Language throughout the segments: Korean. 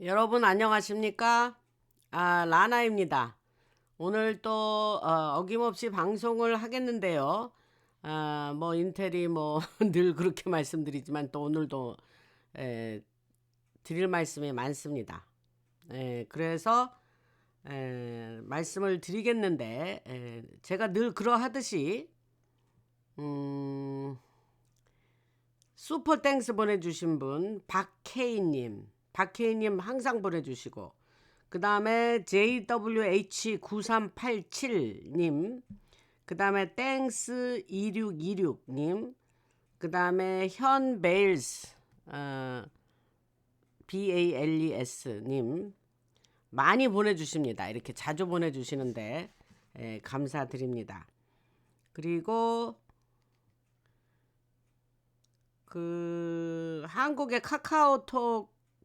여러분 안녕하십니까? 라나입니다. 오늘 또 어김없이 방송을 하겠는데요. 뭐 인텔이 뭐 늘 그렇게 말씀드리지만 또 오늘도 에, 드릴 말씀이 많습니다. 그래서 말씀을 드리겠는데 제가 늘 그러하듯이 음, 슈퍼 땡스 보내주신 분 박혜인님 항상 보내주시고 그 다음에 JWH9387님, 그 다음에 땡스 2626님, 그 다음에 현베일스 BALES님 많이 보내주십니다. 이렇게 자주 보내주시는데 감사드립니다. 그리고 그 한국의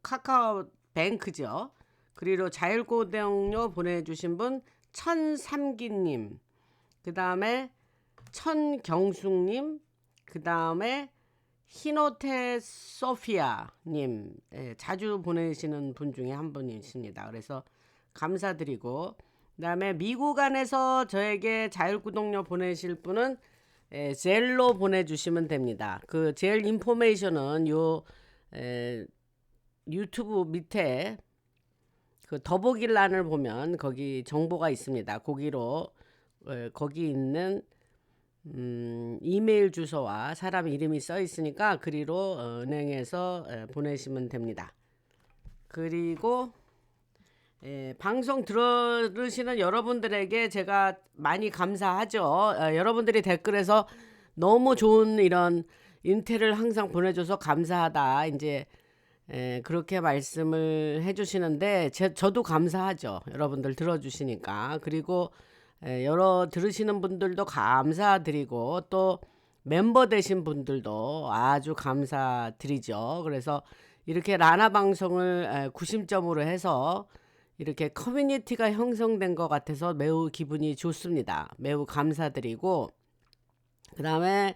카카오뱅크죠. 그리고 자율고동료 보내주신 분 천삼기님, 그 다음에 천경숙님, 그 다음에 히노테 소피아님, 자주 보내시는 분 중에 한 분이십니다. 그래서 감사드리고, 그 다음에 미국 안에서 저에게 자율구독료 보내실 분은 젤로 보내주시면 됩니다. 그 젤 인포메이션은 요 유튜브 밑에 그 더보기란을 보면 거기 정보가 있습니다. 거기로 거기 있는 이메일 주소와 사람 이름이 써 있으니까 그리로 은행에서 보내시면 됩니다. 그리고 방송 들으시는 여러분들에게 제가 많이 감사하죠. 여러분들이 댓글에서 너무 좋은 이런 인텔을 항상 보내줘서 감사하다. 이제 그렇게 말씀을 해주시는데 저도 감사하죠. 여러분들 들어주시니까. 그리고 여러 들으시는 분들도 감사드리고 또 멤버 되신 분들도 아주 감사드리죠. 그래서 이렇게 라나 방송을 구심점으로 해서 이렇게 커뮤니티가 형성된 것 같아서 매우 기분이 좋습니다. 매우 감사드리고 그 다음에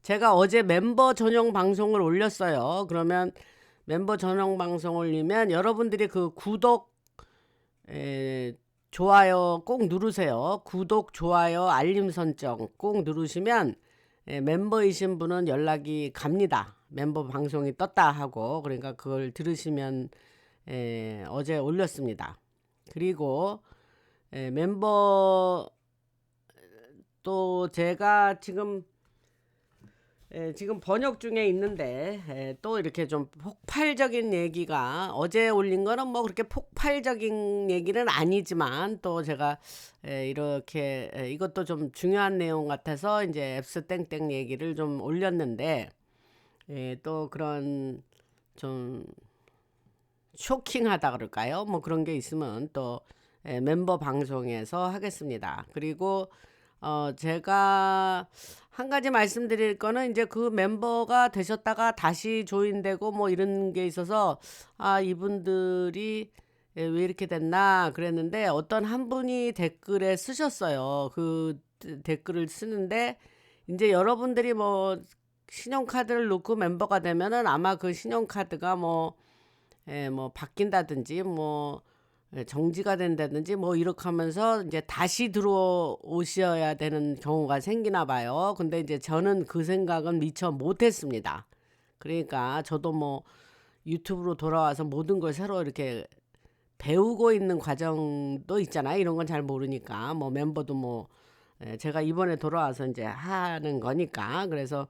제가 어제 멤버 전용 방송을 올렸어요. 그러면 멤버 전용 방송 올리면 여러분들이 그 구독, 좋아요 꼭 누르세요. 구독, 좋아요, 알림 설정 꼭 누르시면 멤버이신 분은 연락이 갑니다. 멤버 방송이 떴다 하고 그러니까 그걸 들으시면 어제 올렸습니다. 그리고 멤버 또 제가 지금 번역 중에 있는데 또 이렇게 좀 폭발적인 얘기가 어제 올린 거는 뭐 그렇게 폭발적인 얘기는 아니지만 또 제가 이렇게 이것도 좀 중요한 내용 같아서 이제 앱스 땡땡 얘기를 좀 올렸는데 또 그런 좀 쇼킹하다 그럴까요? 뭐 그런 게 있으면 또 멤버 방송에서 하겠습니다. 그리고 제가 한 가지 말씀드릴 거는 이제 그 멤버가 되셨다가 다시 조인되고 뭐 이런 게 있어서 이분들이 왜 이렇게 됐나 그랬는데 어떤 한 분이 댓글에 쓰셨어요. 그 댓글을 쓰는데 이제 여러분들이 뭐 신용카드를 놓고 멤버가 되면은 아마 그 신용카드가 뭐 바뀐다든지 뭐 정지가 된다든지 뭐 이렇게 하면서 이제 다시 들어오셔야 되는 경우가 생기나 봐요. 근데 이제 저는 그 생각은 미처 못했습니다. 그러니까 저도 뭐 유튜브로 돌아와서 모든 걸 새로 이렇게 배우고 있는 과정도 있잖아요. 이런 건 잘 모르니까 뭐 멤버도 뭐 제가 이번에 돌아와서 이제 하는 거니까 그래서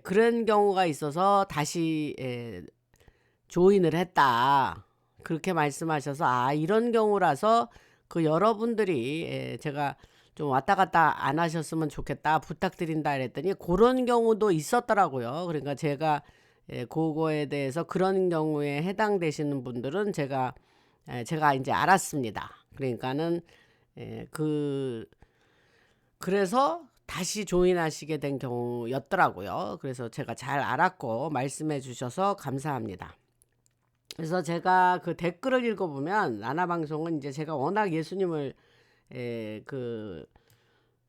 그런 경우가 있어서 다시 조인을 했다. 그렇게 말씀하셔서 이런 경우라서 그 여러분들이 제가 좀 왔다 갔다 안 하셨으면 좋겠다 부탁드린다 그랬더니 그런 경우도 있었더라고요. 그러니까 제가 그거에 대해서 그런 경우에 해당되시는 분들은 제가 이제 알았습니다. 그러니까는 그래서 다시 조인하시게 된 경우였더라고요. 그래서 제가 잘 알았고 말씀해 주셔서 감사합니다. 그래서 제가 그 댓글을 읽어보면 라나 방송은 이제 제가 워낙 예수님을 그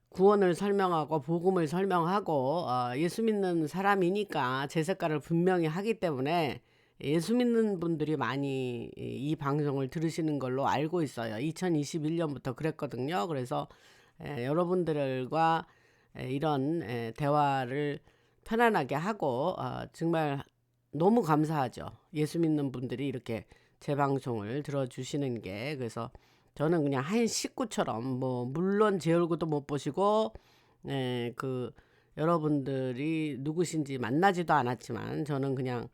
구원을 설명하고 복음을 설명하고 예수 믿는 사람이니까 제 색깔을 분명히 하기 때문에 예수 믿는 분들이 많이 이 방송을 들으시는 걸로 알고 있어요. 2021년부터 그랬거든요. 그래서 여러분들과 이런 대화를 편안하게 하고 정말 너무 감사하죠. 예수 믿는 분들이 이렇게 제 방송을 들어주시는 게. 그래서 저는 그냥 한 식구처럼 뭐 물론 제 얼굴도 못 보시고 그 여러분들이 누구신지 만나지도 않았지만 저는 그냥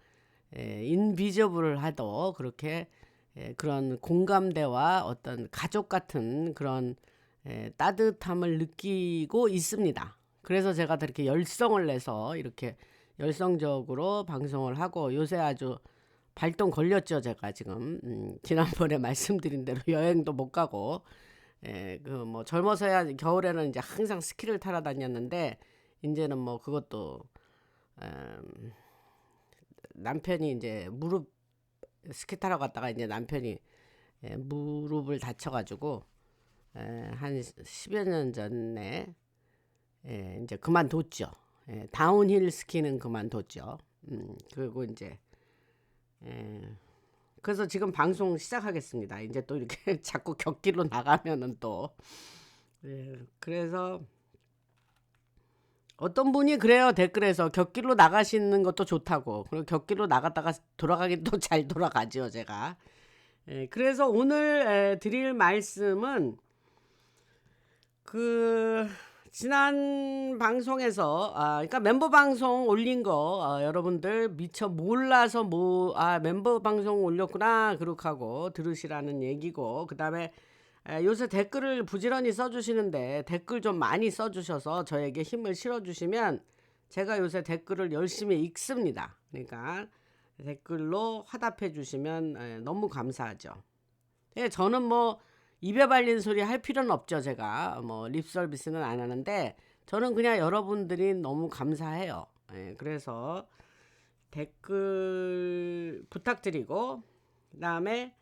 인비저블하도 그렇게 그런 공감대와 어떤 가족 같은 그런 따뜻함을 느끼고 있습니다. 그래서 제가 그렇게 열성을 내서 이렇게 열성적으로 방송을 하고 요새 아주 발동 걸렸죠. 제가 지금 지난번에 말씀드린 대로 여행도 못 가고 그 뭐 젊어서야 겨울에는 이제 항상 스키를 타러 다녔는데 이제는 뭐 그것도 남편이 이제 무릎 스키 타러 갔다가 이제 남편이 무릎을 다쳐가지고 한 10여 년 전에 이제 그만뒀죠. 다운힐 스키는 그만뒀죠. 그리고 이제 그래서 지금 방송 시작하겠습니다. 이제 또 이렇게 자꾸 격기로 나가면은 또 그래서 어떤 분이 그래요. 댓글에서 격기로 나가시는 것도 좋다고. 그리고 격기로 나갔다가 돌아가긴 또 잘 돌아가죠. 제가. 그래서 오늘 드릴 말씀은 그 지난 방송에서 그러니까 멤버 방송 올린 거 여러분들 미처 몰라서 멤버 방송 올렸구나 그렇게 하고 들으시라는 얘기고, 그 다음에 요새 댓글을 부지런히 써주시는데 댓글 좀 많이 써주셔서 저에게 힘을 실어주시면 제가 요새 댓글을 열심히 읽습니다. 그러니까 댓글로 화답해 주시면 너무 감사하죠. 저는 뭐 입에 발린 소리 할 필요는 없죠. 제가 뭐 립 서비스는 안 하는데 저는 그냥 여러분들이 너무 감사해요. 그래서 댓글 부탁드리고, 그다음에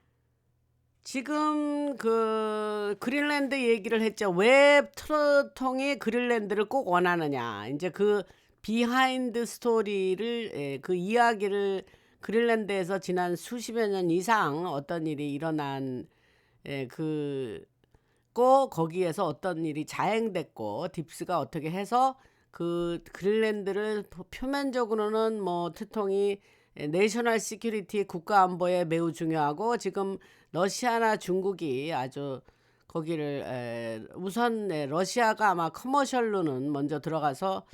지금 그 그린랜드 얘기를 했죠. 왜 트로통이 그린랜드를 꼭 원하느냐. 이제 그 비하인드 스토리를 그 이야기를 그린랜드에서 지난 수십여 년 이상 어떤 일이 일어난 거기에서 어떤 일이 자행됐고 딥스가 어떻게 해서 그 그린랜드를 표면적으로는 뭐 트통이 내셔널 시큐리티 국가 안보에 매우 중요하고 지금 러시아나 중국이 아주 거기를 우선 러시아가 아마 커머셜로는 먼저 들어가서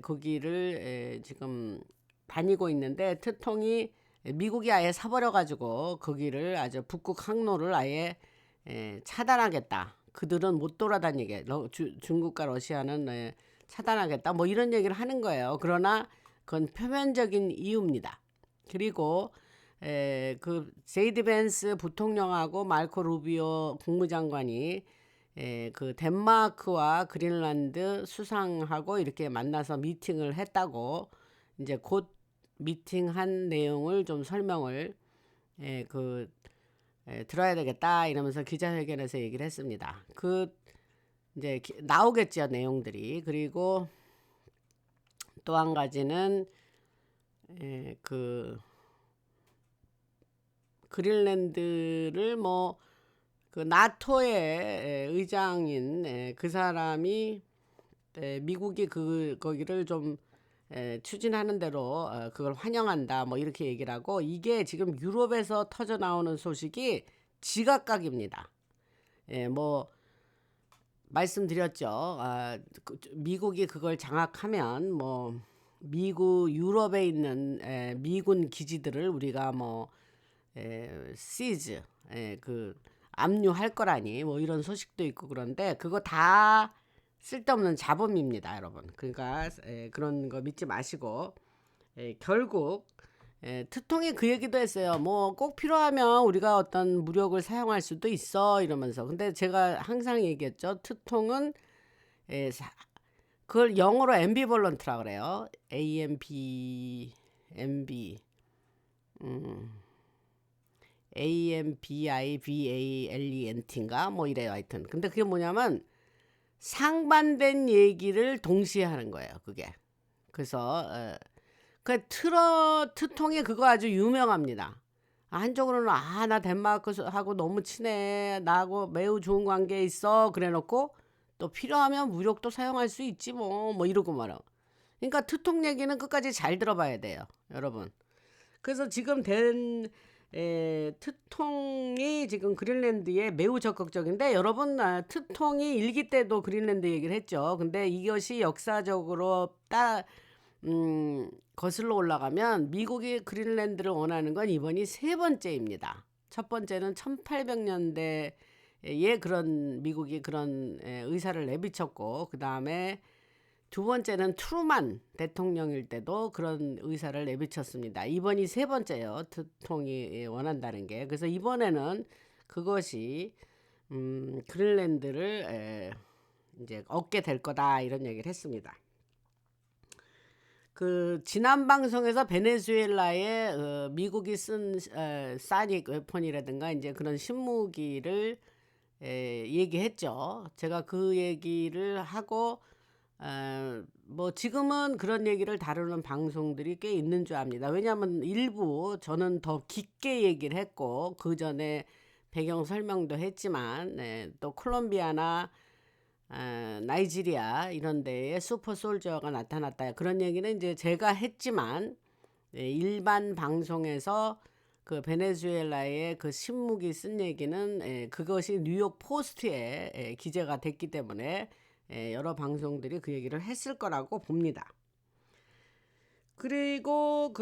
거기를 지금 다니고 있는데 트통이 미국이 아예 사버려 가지고 거기를 아주 북극 항로를 아예 차단하겠다. 그들은 못 돌아다니게. 중국과 러시아는 차단하겠다. 뭐 이런 얘기를 하는 거예요. 그러나 그건 표면적인 이유입니다. 그리고 그 제이디 벤스 부통령하고 마르코 루비오 국무장관이 그 덴마크와 그린란드 수상하고 이렇게 만나서 미팅을 했다고, 이제 곧 미팅한 내용을 좀 설명을 들어야 되겠다 이러면서 기자회견에서 얘기를 했습니다. 그 이제 나오겠죠 내용들이. 그리고 또 한 가지는 그 그린랜드를 뭐 그 나토의 의장인 그 사람이 미국이 거기를 좀 추진하는 대로 그걸 환영한다 뭐 이렇게 얘기를 하고, 이게 지금 유럽에서 터져 나오는 소식이 지각각입니다. 뭐 말씀드렸죠. 미국이 그걸 장악하면 뭐 유럽에 있는 미군 기지들을 우리가 뭐 시즈 그 압류할 거라니 뭐 이런 소식도 있고, 그런데 그거 다 쓸데없는 잡음입니다, 여러분. 그러니까 그런 거 믿지 마시고 결국 트통이 그 얘기도 했어요. 뭐 꼭 필요하면 우리가 어떤 무력을 사용할 수도 있어 이러면서. 근데 제가 항상 얘기했죠. 트통은 그걸 영어로 ambivalent라 그래요. ambivalent인가 뭐 이래요. 하여튼 근데 그게 뭐냐면 상반된 얘기를 동시에 하는 거예요. 그게. 그래서 그 트통이 그거 아주 유명합니다. 한쪽으로는 나 덴마크하고 너무 친해. 나하고 매우 좋은 관계에 있어. 그래 놓고 또 필요하면 무력도 사용할 수 있지 뭐 이러고 말아. 그러니까 트통 얘기는 끝까지 잘 들어봐야 돼요, 여러분. 그래서 지금 트통이 지금 그린란드에 매우 적극적인데, 여러분 트통이 일기 때도 그린란드 얘기를 했죠. 근데 이것이 역사적으로 거슬러 올라가면 미국이 그린란드를 원하는 건 이번이 세 번째입니다. 첫 번째는 1800년대에 그런 미국이 그런 의사를 내비쳤고, 그 다음에 두 번째는 트루만 대통령일 때도 그런 의사를 내비쳤습니다. 이번이 세 번째예요. 트통이 원한다는 게. 그래서 이번에는 그것이 그린란드를 이제 얻게 될 거다, 이런 얘기를 했습니다. 그 지난 방송에서 베네수엘라에 미국이 쓴 사닉 웨폰이라든가 이제 그런 신무기를 얘기했죠. 제가 그 얘기를 하고 뭐 지금은 그런 얘기를 다루는 방송들이 꽤 있는 줄 압니다. 왜냐하면 일부 저는 더 깊게 얘기를 했고, 그 전에 배경 설명도 했지만 또 콜롬비아나 나이지리아 이런 데에 슈퍼 솔저가 나타났다, 그런 얘기는 이제 제가 했지만, 일반 방송에서 그 베네수엘라의 그 신무기 쓴 얘기는 그것이 뉴욕 포스트에 기재가 됐기 때문에 여러 방송들이 그 얘기를 했을 거라고 봅니다. 그리고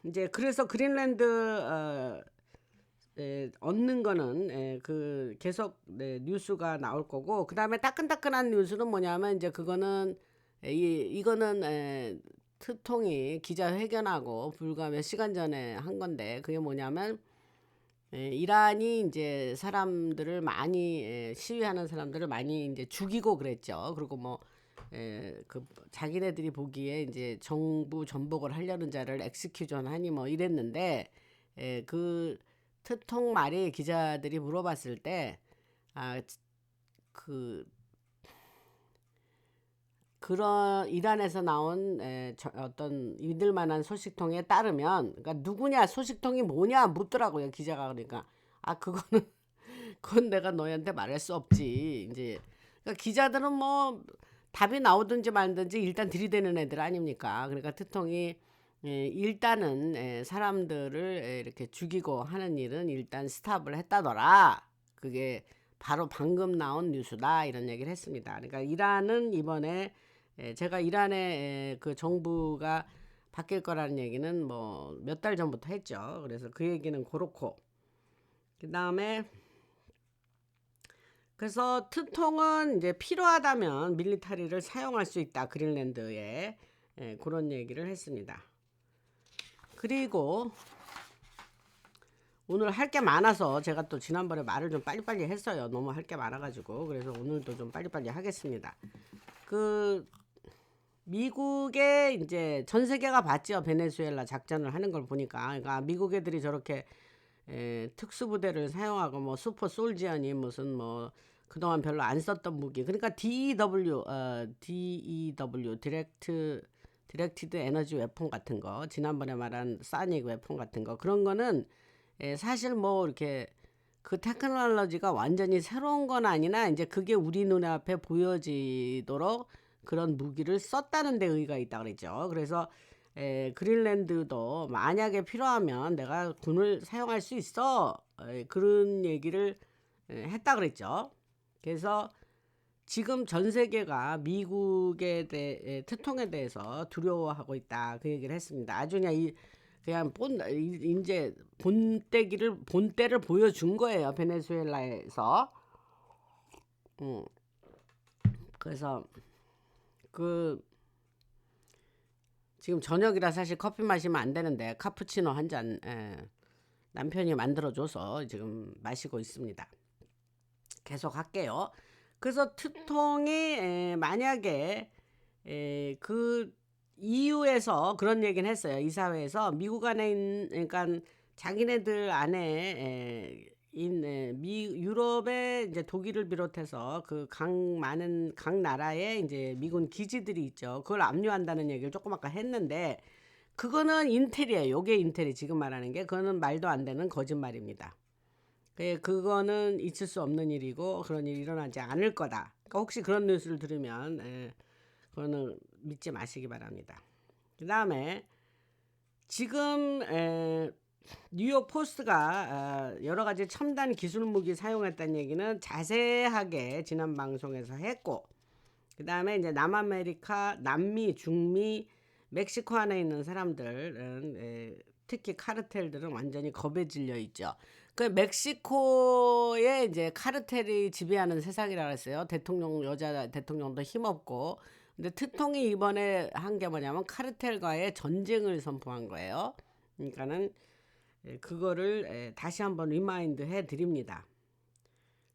이제 그래서 그린란드 얻는 거는 그 계속 뉴스가 나올 거고, 그 다음에 따끈따끈한 뉴스는 뭐냐면, 이제 그거는 이거는 트통이 기자회견하고 불과 몇 시간 전에 한 건데, 그게 뭐냐면 이란이 이제 사람들을 많이 시위하는 사람들을 많이 이제 죽이고 그랬죠. 그리고 그 자기네들이 보기에 이제 정부 전복을 하려는 자를 엑스큐전 하니 뭐 이랬는데, 그 트통 말이 기자들이 물어봤을 때 그런 이란에서 나온 어떤 믿을만한 소식통에 따르면, 그러니까 누구냐, 소식통이 뭐냐 묻더라고요, 기자가. 그러니까 그건 내가 너희한테 말할 수 없지. 이제 그러니까 기자들은 뭐 답이 나오든지 말든지 일단 들이대는 애들 아닙니까? 그러니까 트통이 일단은 사람들을 이렇게 죽이고 하는 일은 일단 스탑을 했다더라. 그게 바로 방금 나온 뉴스다, 이런 얘기를 했습니다. 그러니까 이란은 이번에 제가 이란의 그 정부가 바뀔 거라는 얘기는 뭐 몇 달 전부터 했죠. 그래서 그 얘기는 그렇고, 그 다음에 그래서 트통은 이제 필요하다면 밀리터리를 사용할 수 있다, 그린란드에. 그런 얘기를 했습니다. 그리고 오늘 할 게 많아서 제가 또 지난번에 말을 좀 빨리빨리 했어요. 너무 할 게 많아가지고. 그래서 오늘도 좀 빨리빨리 하겠습니다. 미국의 이제 전 세계가 봤죠. 베네수엘라 작전을 하는 걸 보니까. 그러니까 미국 애들이 저렇게 특수부대를 사용하고 뭐 슈퍼 솔지언이 무슨 뭐 그동안 별로 안 썼던 무기. 그러니까 DEW 디렉티드 에너지 웨폰 같은 거, 지난번에 말한 사닉 웨폰 같은 거, 그런 거는 사실 뭐 이렇게 그 테크놀로지가 완전히 새로운 건 아니나 이제 그게 우리 눈앞에 보여지도록 그런 무기를 썼다는 데 의의가 있다 그랬죠. 그래서 그린란드도 만약에 필요하면 내가 군을 사용할 수 있어, 그런 얘기를 했다 그랬죠. 그래서 지금 전 세계가 미국에 대해 트통에 대해서 두려워하고 있다, 그 얘기를 했습니다. 아주 그냥 이제 본때를 보여준 거예요, 베네수엘라에서. 그래서 지금 저녁이라 사실 커피 마시면 안 되는데 카푸치노 한 잔 남편이 만들어줘서 지금 마시고 있습니다. 계속 할게요. 그래서 트통이 만약에 그 EU에서 그런 얘기는 했어요. 이사회에서 미국 안에 있는, 그러니까 자기네들 안에 유럽에 이제 독일을 비롯해서 그 많은 각 나라에 이제 미군 기지들이 있죠. 그걸 압류한다는 얘기를 조금 아까 했는데, 그거는 인텔이에요. 요게 인텔이 지금 말하는 게 그거는 말도 안 되는 거짓말입니다. 그거는 있을 수 없는 일이고 그런 일이 일어나지 않을 거다. 그러니까 혹시 그런 뉴스를 들으면 그거는 믿지 마시기 바랍니다. 그 다음에 지금 뉴욕 포스트가 여러 가지 첨단 기술 무기 사용했다는 얘기는 자세하게 지난 방송에서 했고, 그 다음에 이제 남아메리카, 남미, 중미, 멕시코 안에 있는 사람들은 특히 카르텔들은 완전히 겁에 질려 있죠. 그 멕시코에 이제 카르텔이 지배하는 세상이라 그랬어요. 대통령, 여자 대통령도 힘없고. 근데 트통이 이번에 한 게 뭐냐면 카르텔과의 전쟁을 선포한 거예요. 그러니까는 그거를 다시 한번 리마인드 해 드립니다.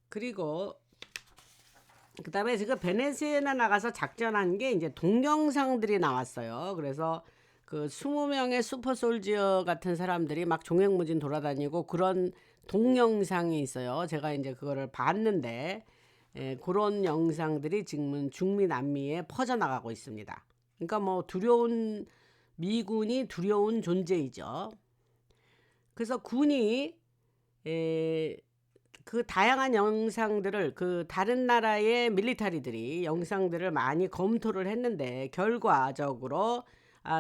그리고 그다음에 지금 베네수엘라 나가서 작전한 게 이제 동영상들이 나왔어요. 그래서 그 20명의 슈퍼솔지어 같은 사람들이 막 종횡무진 돌아다니고 그런 동영상이 있어요. 제가 이제 그거를 봤는데 그런 영상들이 지금은 중미 남미에 퍼져나가고 있습니다. 그러니까 뭐 두려운 미군이 두려운 존재이죠. 그래서 군이 그 다양한 영상들을 그 다른 나라의 밀리터리들이 영상들을 많이 검토를 했는데 결과적으로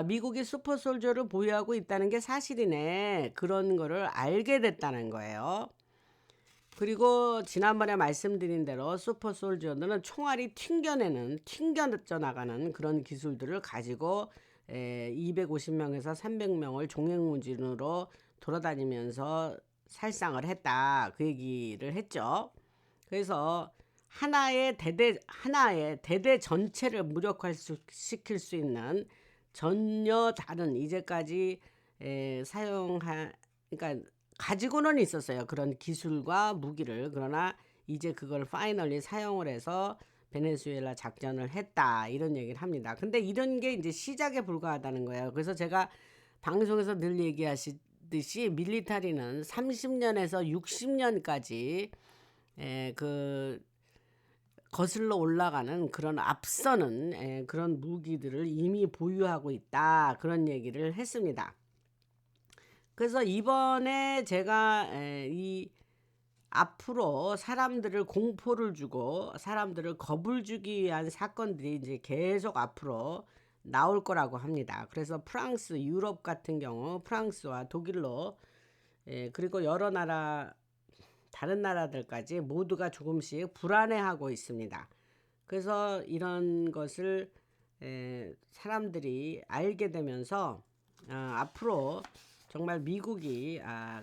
미국이 슈퍼솔저를 보유하고 있다는 게 사실이네, 그런 거를 알게 됐다는 거예요. 그리고 지난번에 말씀드린 대로 슈퍼솔저들은 총알이 튕겨져 나가는 그런 기술들을 가지고 250명에서 300명을 종횡무진으로 돌아다니면서 살상을 했다, 그 얘기를 했죠. 그래서 하나의 대대 전체를 무력화시킬 수 있는 전혀 다른 이제까지 그러니까 가지고는 있었어요, 그런 기술과 무기를. 그러나 이제 그걸 파이널리 사용을 해서 베네수엘라 작전을 했다, 이런 얘기를 합니다. 근데 이런 게 이제 시작에 불과하다는 거예요. 그래서 제가 방송에서 늘 얘기하시듯이 밀리터리는 30년에서 60년까지 그 거슬러 올라가는 그런 앞서는 그런 무기들을 이미 보유하고 있다, 그런 얘기를 했습니다. 그래서 이번에 제가 이 앞으로 사람들을 공포를 주고 사람들을 겁을 주기 위한 사건들이 이제 계속 앞으로 나올 거라고 합니다. 그래서 프랑스, 유럽 같은 경우 프랑스와 독일로 그리고 여러 나라, 다른 나라들까지 모두가 조금씩 불안해하고 있습니다. 그래서 이런 것을 사람들이 알게 되면서 앞으로 정말 미국이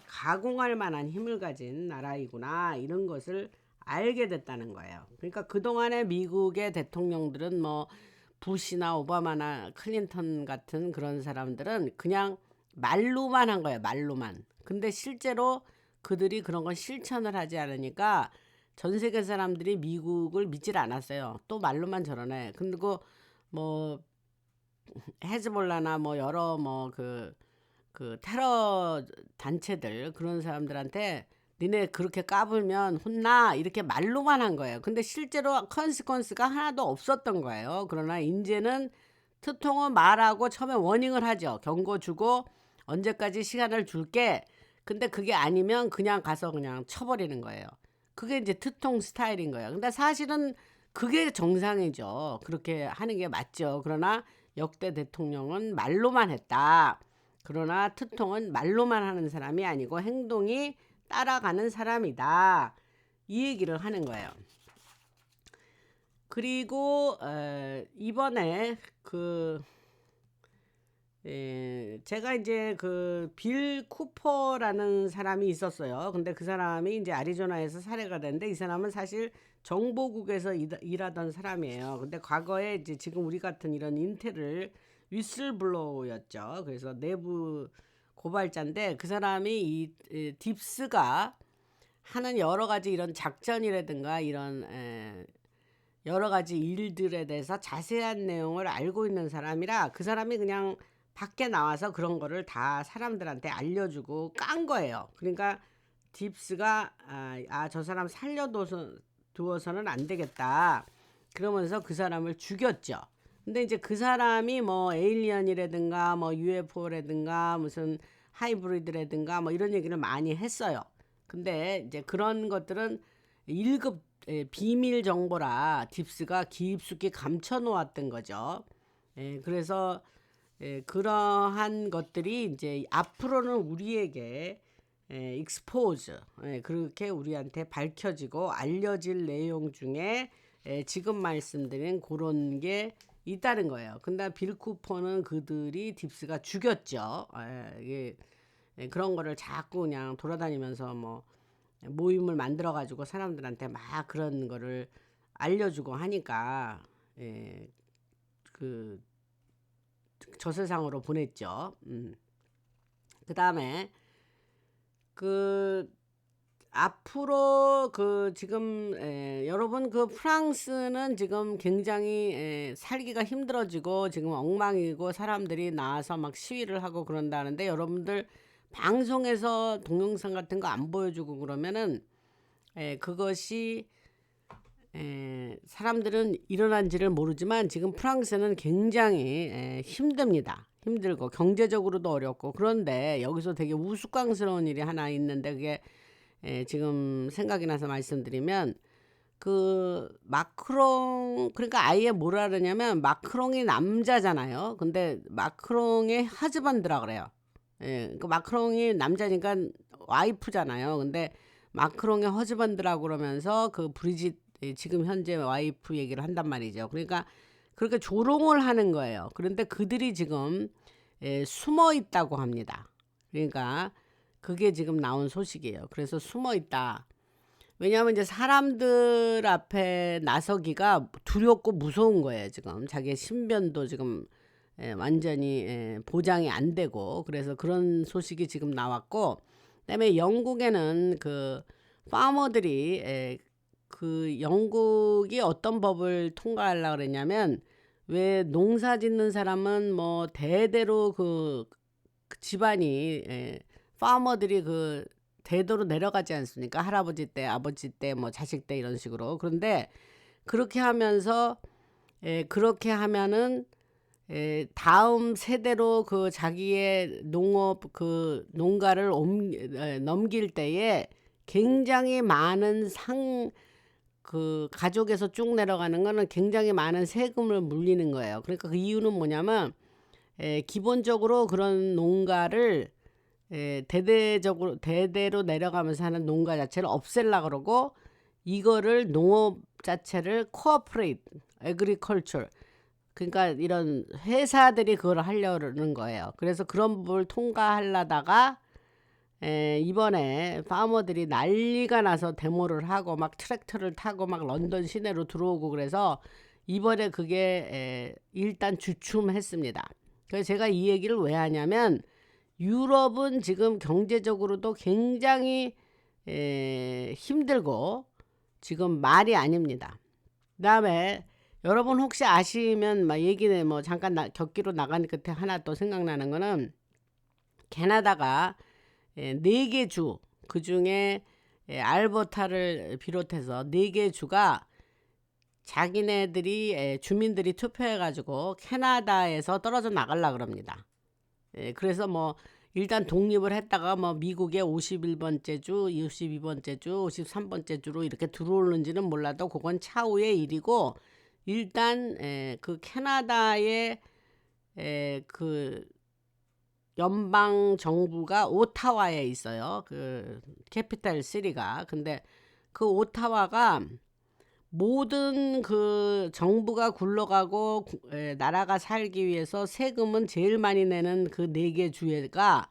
가공할 만한 힘을 가진 나라이구나, 이런 것을 알게 됐다는 거예요. 그러니까 그동안의 미국의 대통령들은 뭐 부시나 오바마나 클린턴 같은 그런 사람들은 그냥 말로만 한 거예요. 말로만. 근데 실제로 그들이 그런 건 실천을 하지 않으니까 전 세계 사람들이 미국을 믿질 않았어요. 또 말로만 저러네. 그리고 뭐 헤즈볼라나 뭐 여러 뭐 그 테러 단체들, 그런 사람들한테 니네 그렇게 까불면 혼나, 이렇게 말로만 한 거예요. 근데 실제로 컨시퀀스가 하나도 없었던 거예요. 그러나 이제는 트통은 말하고 처음에 워닝을 하죠. 경고 주고 언제까지 시간을 줄게. 근데 그게 아니면 그냥 가서 그냥 쳐버리는 거예요. 그게 이제 트통 스타일인 거예요. 근데 사실은 그게 정상이죠. 그렇게 하는 게 맞죠. 그러나 역대 대통령은 말로만 했다. 그러나 트통은 말로만 하는 사람이 아니고 행동이 따라가는 사람이다, 이 얘기를 하는 거예요. 그리고 이번에 제가 이제 그 빌 쿠퍼라는 사람이 있었어요. 근데 그 사람이 이제 애리조나에서 살해가 됐는데 이 사람은 사실 정보국에서 일하던 사람이에요. 근데 과거에 이제 지금 우리 같은 이런 인텔을 위슬블로우였죠. 그래서 내부 고발자인데 그 사람이 이 딥스가 하는 여러 가지 이런 작전이라든가 이런 여러 가지 일들에 대해서 자세한 내용을 알고 있는 사람이라 그 사람이 그냥 밖에 나와서 그런 거를 다 사람들한테 알려주고 깐 거예요. 그러니까 딥스가 저 사람 살려두어서는 안 되겠다, 그러면서 그 사람을 죽였죠. 근데 이제 그 사람이 뭐 에일리언이라든가 뭐 UFO라든가 무슨 하이브리드라든가 뭐 이런 얘기를 많이 했어요. 근데 이제 그런 것들은 1급 비밀 정보라 딥스가 깊숙이 감춰 놓았던 거죠. 그래서 그러한 것들이 이제 앞으로는 우리에게 익스포즈 그렇게 우리한테 밝혀지고 알려질 내용 중에 지금 말씀드린 그런 게 있다는 거예요. 근데 빌 쿠퍼는 그들이 딥스가 죽였죠. 이게 그런 거를 자꾸 그냥 돌아다니면서 뭐 모임을 만들어 가지고 사람들한테 막 그런 거를 알려주고 하니까 그 저세상으로 보냈죠. 그다음에 그 앞으로 그 지금 여러분 그 프랑스는 지금 굉장히 살기가 힘들어지고 지금 엉망이고 사람들이 나와서 막 시위를 하고 그런다는데 여러분들 방송에서 동영상 같은 거 안 보여주고 그러면은 그것이 사람들은 일어난지를 모르지만 지금 프랑스는 굉장히 힘듭니다. 힘들고 경제적으로도 어렵고 그런데 여기서 되게 우스꽝스러운 일이 하나 있는데 그게 지금 생각이 나서 말씀드리면 그 마크롱 그러니까 아예 뭐라 그러냐면 마크롱이 남자잖아요. 근데 마크롱의 하즈반드라 그래요. 그 마크롱이 남자니까 와이프잖아요. 근데 마크롱의 허즈반드라고 그러면서 그 브리짓 지금 현재 와이프 얘기를 한단 말이죠. 그러니까 그렇게 조롱을 하는 거예요. 그런데 그들이 지금 숨어 있다고 합니다. 그러니까 그게 지금 나온 소식이에요. 그래서 숨어 있다. 왜냐하면 이제 사람들 앞에 나서기가 두렵고 무서운 거예요. 지금 자기의 신변도 지금 완전히 보장이 안 되고 그래서 그런 소식이 지금 나왔고 그다음에 영국에는 그 파머들이 그 영국이 어떤 법을 통과하려고 그랬냐면 왜 농사 짓는 사람은 뭐 대대로 그 집안이 파머들이 그 대도로 내려가지 않습니까? 할아버지 때, 아버지 때, 뭐 자식 때 이런 식으로. 그런데 그렇게 하면서 그렇게 하면은 다음 세대로 그 자기의 농업 그 농가를 넘길 때에 굉장히 많은 그 가족에서 쭉 내려가는 거는 굉장히 많은 세금을 물리는 거예요. 그러니까 그 이유는 뭐냐면 기본적으로 그런 농가를 대대로 내려가면서 하는 농가 자체를 없앨라 그러고 이거를 농업 자체를 코어퍼레이트 에그리컬처 그러니까 이런 회사들이 그걸 하려는 거예요. 그래서 그런 법을 통과하려다가 이번에 파머들이 난리가 나서 데모를 하고 막 트랙터를 타고 막 런던 시내로 들어오고 그래서 이번에 그게 일단 주춤했습니다. 그래서 제가 이 얘기를 왜 하냐면 유럽은 지금 경제적으로도 굉장히 힘들고 지금 말이 아닙니다. 그다음에 여러분 혹시 아시면 막 얘기는 뭐 잠깐 격기로 나간 끝에 하나 또 생각나는 거는 캐나다가 4개 주 그중에 알버타를 비롯해서 4개 주가 자기네들이 주민들이 투표해 가지고 캐나다에서 떨어져 나가려고 그럽니다. 그래서 뭐 일단 독립을 했다가 뭐 미국의 51번째 주, 52번째 주, 53번째 주로 이렇게 들어오는지는 몰라도 그건 차후의 일이고 일단 그 캐나다의 그 연방 정부가 오타와에 있어요. 그 캐피탈 시리가. 근데 그 오타와가 모든 그 정부가 굴러가고 나라가 살기 위해서 세금은 제일 많이 내는 그 4개 주가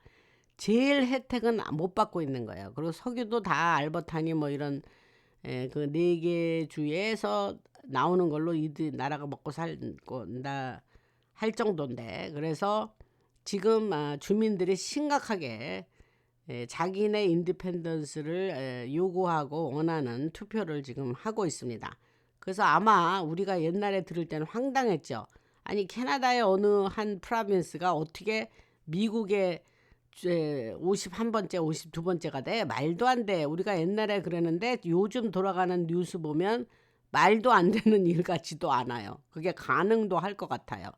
제일 혜택은 못 받고 있는 거예요. 그리고 석유도 다 알버타니 뭐 이런 그 4개 주에서 나오는 걸로 이들 나라가 먹고 살고나 할 정도인데 그래서 지금 주민들이 심각하게 자기네 인디펜던스를 요구하고 원하는 투표를 지금 하고 있습니다. 그래서 아마 우리가 옛날에 들을 때는 황당했죠. 아니 캐나다의 어느 한 프로빈스가 어떻게 미국의 51번째, 52번째가 돼? 말도 안 돼. 우리가 옛날에 그랬는데 요즘 돌아가는 뉴스 보면 말도 안 되는 일 같지도 않아요. 그게 가능도 할 것 같아요.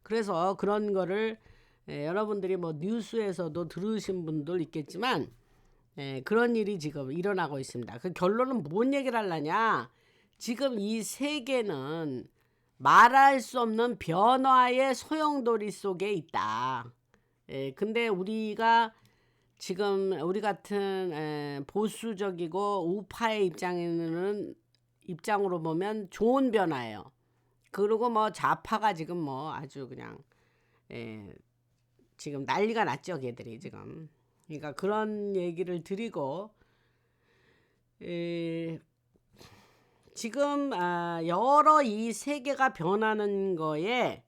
그래서 그런 거를 여러분들이 뭐 뉴스에서도 들으신 분들 있겠지만 그런 일이 지금 일어나고 있습니다. 그 결론은 뭔 얘기를 하려냐? 지금 이 세계는 말할 수 없는 변화의 소용돌이 속에 있다. 근데 우리가 지금 우리 같은 보수적이고 우파의 입장으로 보면 좋은 변화예요. 그리고 뭐 좌파가 지금 뭐 아주 그냥 지금 난리가 났죠, 걔들이 지금. 그러니까 그런 얘기를 드리고 지금 여러 이 세계가 변하는 거에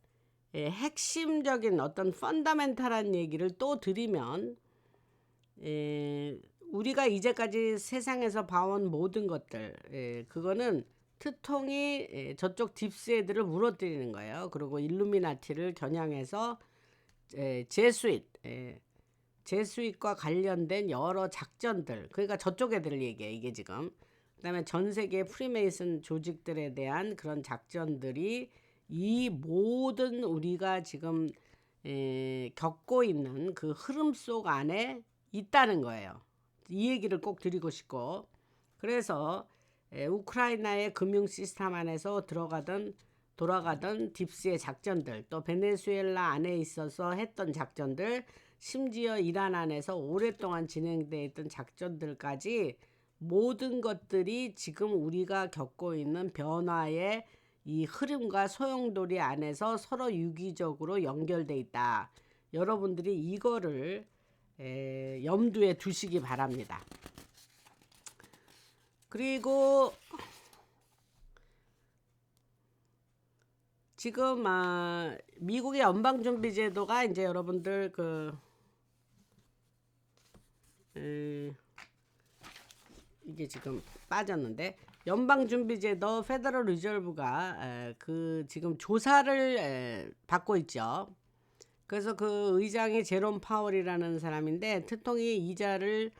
핵심적인 어떤 펀더멘탈한 얘기를 또 드리면 우리가 이제까지 세상에서 봐온 모든 것들 그거는 트통이 저쪽 딥스헤드를 무너뜨리는 거예요. 그리고 일루미나티를 겨냥해서 제수잇과 관련된 여러 작전들, 그러니까 저쪽 애들을 얘기해 이게 지금. 그다음에 전 세계 프리메이슨 조직들에 대한 그런 작전들이 이 모든 우리가 지금 겪고 있는 그 흐름 속 안에 있다는 거예요. 이 얘기를 꼭 드리고 싶고, 그래서 우크라이나의 금융 시스템 안에서 돌아가던 딥스의 작전들, 또 베네수엘라 안에 있어서 했던 작전들, 심지어 이란 안에서 오랫동안 진행되어 있던 작전들까지 모든 것들이 지금 우리가 겪고 있는 변화의 이 흐름과 소용돌이 안에서 서로 유기적으로 연결돼 있다. 여러분들이 이거를 염두에 두시기 바랍니다. 그리고 지금 미국의 연방준비제도가 이제 여러분들 이게 지금 빠졌는데, 연방준비제도 페더럴 리저브가 그 지금 조사를 받고 있죠. 그래서 그 의장이 제롬 파월이라는 사람인데, 트통이 이자를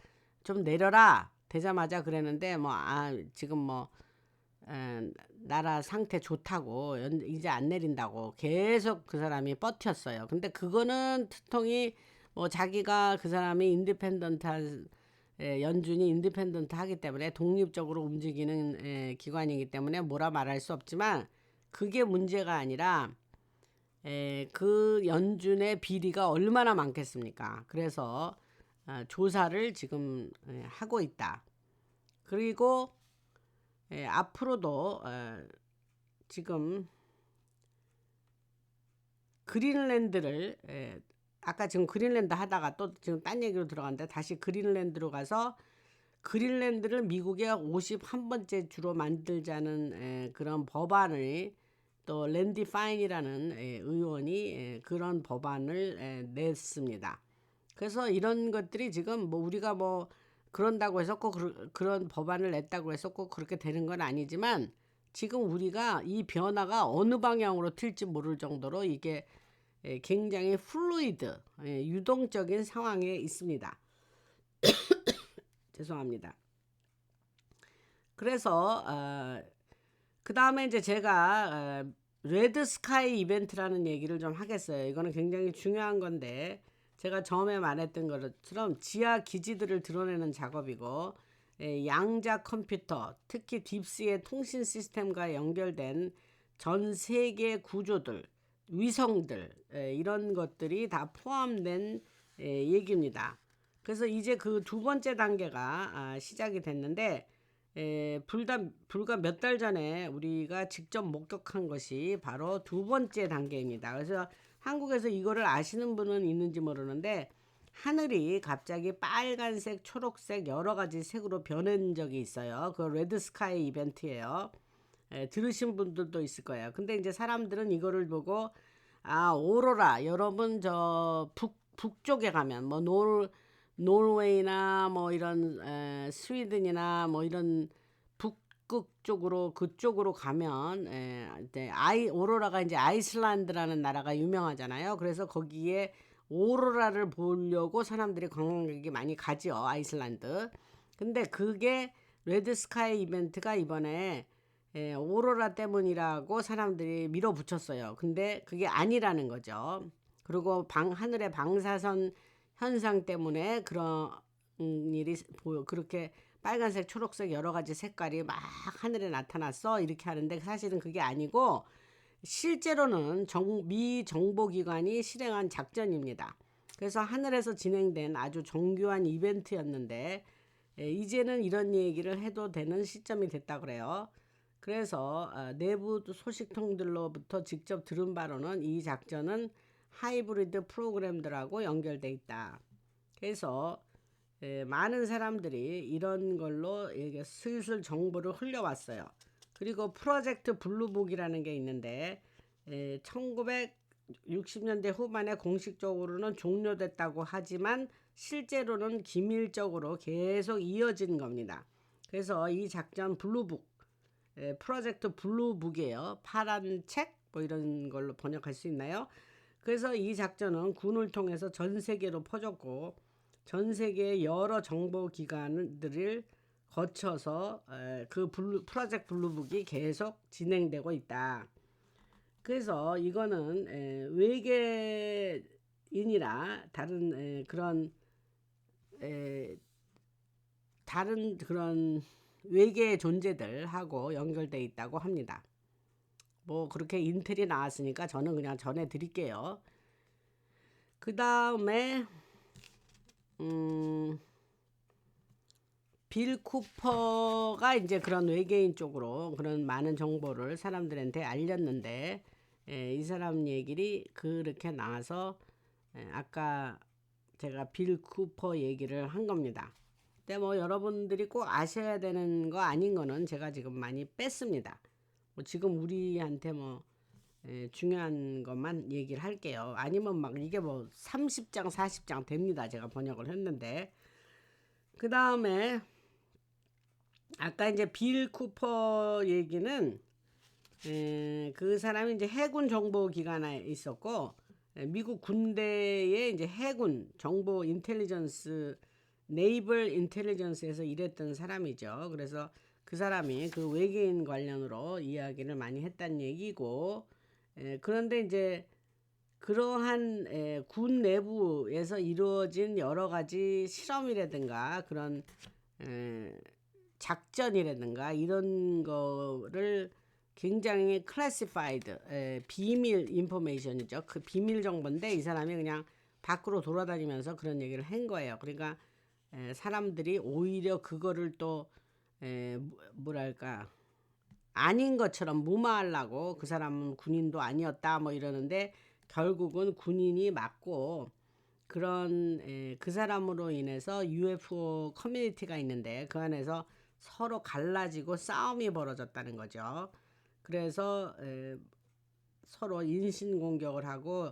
좀 내려라 되자마자 그랬는데 지금 나라 상태 좋다고 이제 안 내린다고 계속 그 사람이 버텼어요. 근데 그거는 트통이 자기가 그 사람이 인디펜던트한 연준이 인디펜던트 하기 때문에 독립적으로 움직이는 기관이기 때문에 뭐라 말할 수 없지만, 그게 문제가 아니라 그 연준의 비리가 얼마나 많겠습니까? 그래서 조사를 지금 하고 있다. 그리고 앞으로도 지금 그린랜드를 아까 지금 그린랜드 하다가 또 지금 딴 얘기로 들어갔는데, 다시 그린랜드로 가서 그린랜드를 미국의 51번째 주로 만들자는 그런 법안을, 또 랜디 파인이라는 의원이 그런 법안을 냈습니다. 그래서 이런 것들이 지금 우리가 그런다고 해서 꼭 그런 법안을 냈다고 해서 꼭 그렇게 되는 건 아니지만, 지금 우리가 이 변화가 어느 방향으로 튈지 모를 정도로 이게 굉장히 플루이드, 유동적인 상황에 있습니다. 죄송합니다. 그래서 그 다음에 이제 제가 레드 스카이 이벤트라는 얘기를 좀 하겠어요. 이거는 굉장히 중요한 건데, 제가 처음에 말했던 것처럼 지하 기지들을 드러내는 작업이고, 양자 컴퓨터, 특히 딥스의 통신 시스템과 연결된 전 세계 구조들, 위성들, 이런 것들이 다 포함된 얘기입니다. 그래서 이제 그 두 번째 단계가 시작이 됐는데, 불과 몇 달 전에 우리가 직접 목격한 것이 바로 두 번째 단계입니다. 그래서 한국에서 이거를 아시는 분은 있는지 모르는데, 하늘이 갑자기 빨간색, 초록색 여러 가지 색으로 변한 적이 있어요. 그 레드 스카이 이벤트예요. 들으신 분들도 있을 거예요. 근데 이제 사람들은 이거를 보고 오로라, 여러분 저 북쪽에 가면 노르웨이나 이런 스웨덴이나 이런 북극 쪽으로 그쪽으로 가면 오로라가 이제 아이슬란드라는 나라가 유명하잖아요. 그래서 거기에 오로라를 보려고 사람들이 관광객이 많이 가죠, 아이슬란드. 근데 그게 레드 스카이 이벤트가 이번에 오로라 때문이라고 사람들이 밀어붙였어요. 근데 그게 아니라는 거죠. 그리고 하늘의 방사선 현상 때문에 그런 일이 그렇게 빨간색, 초록색 여러 가지 색깔이 막 하늘에 나타났어 이렇게 하는데 사실은 그게 아니고 실제로는 미 정보기관이 실행한 작전입니다. 그래서 하늘에서 진행된 아주 정교한 이벤트였는데 이제는 이런 얘기를 해도 되는 시점이 됐다 그래요. 그래서 내부 소식통들로부터 직접 들은 바로는 이 작전은 하이브리드 프로그램들하고 연결돼 있다. 그래서 많은 사람들이 이런 걸로 슬슬 정보를 흘려왔어요. 그리고 프로젝트 블루북이라는 게 있는데 1960년대 후반에 공식적으로는 종료됐다고 하지만 실제로는 기밀적으로 계속 이어진 겁니다. 그래서 이 작전 블루북, 프로젝트 블루북이에요. 파란 책 뭐 이런 걸로 번역할 수 있나요? 그래서 이 작전은 군을 통해서 전 세계로 퍼졌고 전 세계의 여러 정보기관들을 거쳐서 그 프로젝트 블루북이 계속 진행되고 있다. 그래서 이거는 외계인이나 다른 그런 외계 존재들하고 연결돼 있다고 합니다. 뭐 그렇게 인텔이 나왔으니까 저는 그냥 전해 드릴게요. 그 다음에 빌 쿠퍼가 이제 그런 외계인 쪽으로 그런 많은 정보를 사람들한테 알렸는데 이 사람 얘기를 그렇게 나와서 아까 제가 빌 쿠퍼 얘기를 한 겁니다. 근데 뭐 여러분들이 꼭 아셔야 되는 거 아닌 거는 제가 지금 많이 뺐습니다. 뭐 지금 우리한테 뭐 중요한 것만 얘기를 할게요. 아니면 막 이게 뭐 30장 40장 됩니다. 제가 번역을 했는데 그 다음에 아까 이제 빌 쿠퍼 얘기는 그 사람이 이제 해군 정보 기관에 있었고 미국 군대의 이제 해군 정보 인텔리전스 네이벌 인텔리전스에서 일했던 사람이죠. 그래서 그 사람이 그 외계인 관련으로 이야기를 많이 했다는 얘기고 그런데 이제 그러한 군 내부에서 이루어진 여러 가지 실험이라든가 그런 작전이라든가 이런 거를 굉장히 클래시파이드 비밀 인포메이션이죠. 그 비밀 정보인데 이 사람이 그냥 밖으로 돌아다니면서 그런 얘기를 한 거예요. 그러니까 사람들이 오히려 그거를 또 뭐랄까 아닌 것처럼 무마하려고 그 사람은 군인도 아니었다 뭐 이러는데 결국은 군인이 맞고 그런 그 사람으로 인해서 UFO 커뮤니티가 있는데 그 안에서 서로 갈라지고 싸움이 벌어졌다는 거죠. 그래서 서로 인신공격을 하고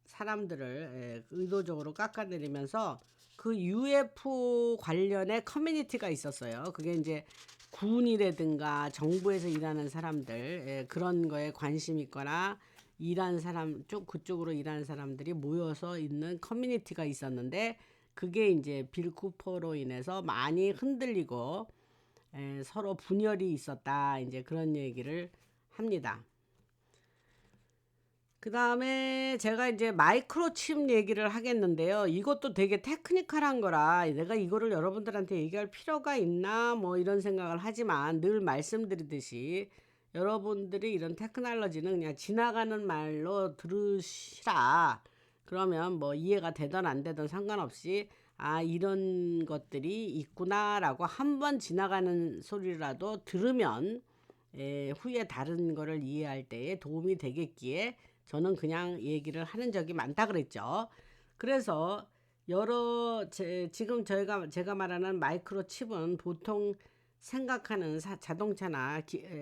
사람들을 의도적으로 깎아내리면서 그 UFO 관련의 커뮤니티가 있었어요. 그게 이제 군이라든가 정부에서 일하는 사람들 그런 거에 관심 있거나 일하는 사람 그쪽으로 일하는 사람들이 모여서 있는 커뮤니티가 있었는데 그게 이제 빌 쿠퍼로 인해서 많이 흔들리고 서로 분열이 있었다. 이제 그런 얘기를 합니다. 그 다음에 제가 이제 마이크로칩 얘기를 하겠는데요. 이것도 되게 테크니컬한 거라 내가 이거를 여러분들한테 얘기할 필요가 있나 뭐 이런 생각을 하지만 늘 말씀드리듯이 여러분들이 이런 테크놀로지는 그냥 지나가는 말로 들으시라. 그러면 뭐 이해가 되든 안 되든 상관없이 이런 것들이 있구나라고 한번 지나가는 소리라도 들으면 후에 다른 거를 이해할 때에 도움이 되겠기에 저는 그냥 얘기를 하는 적이 많다 그랬죠. 그래서 지금 제가 말하는 마이크로칩은 보통 생각하는 자동차나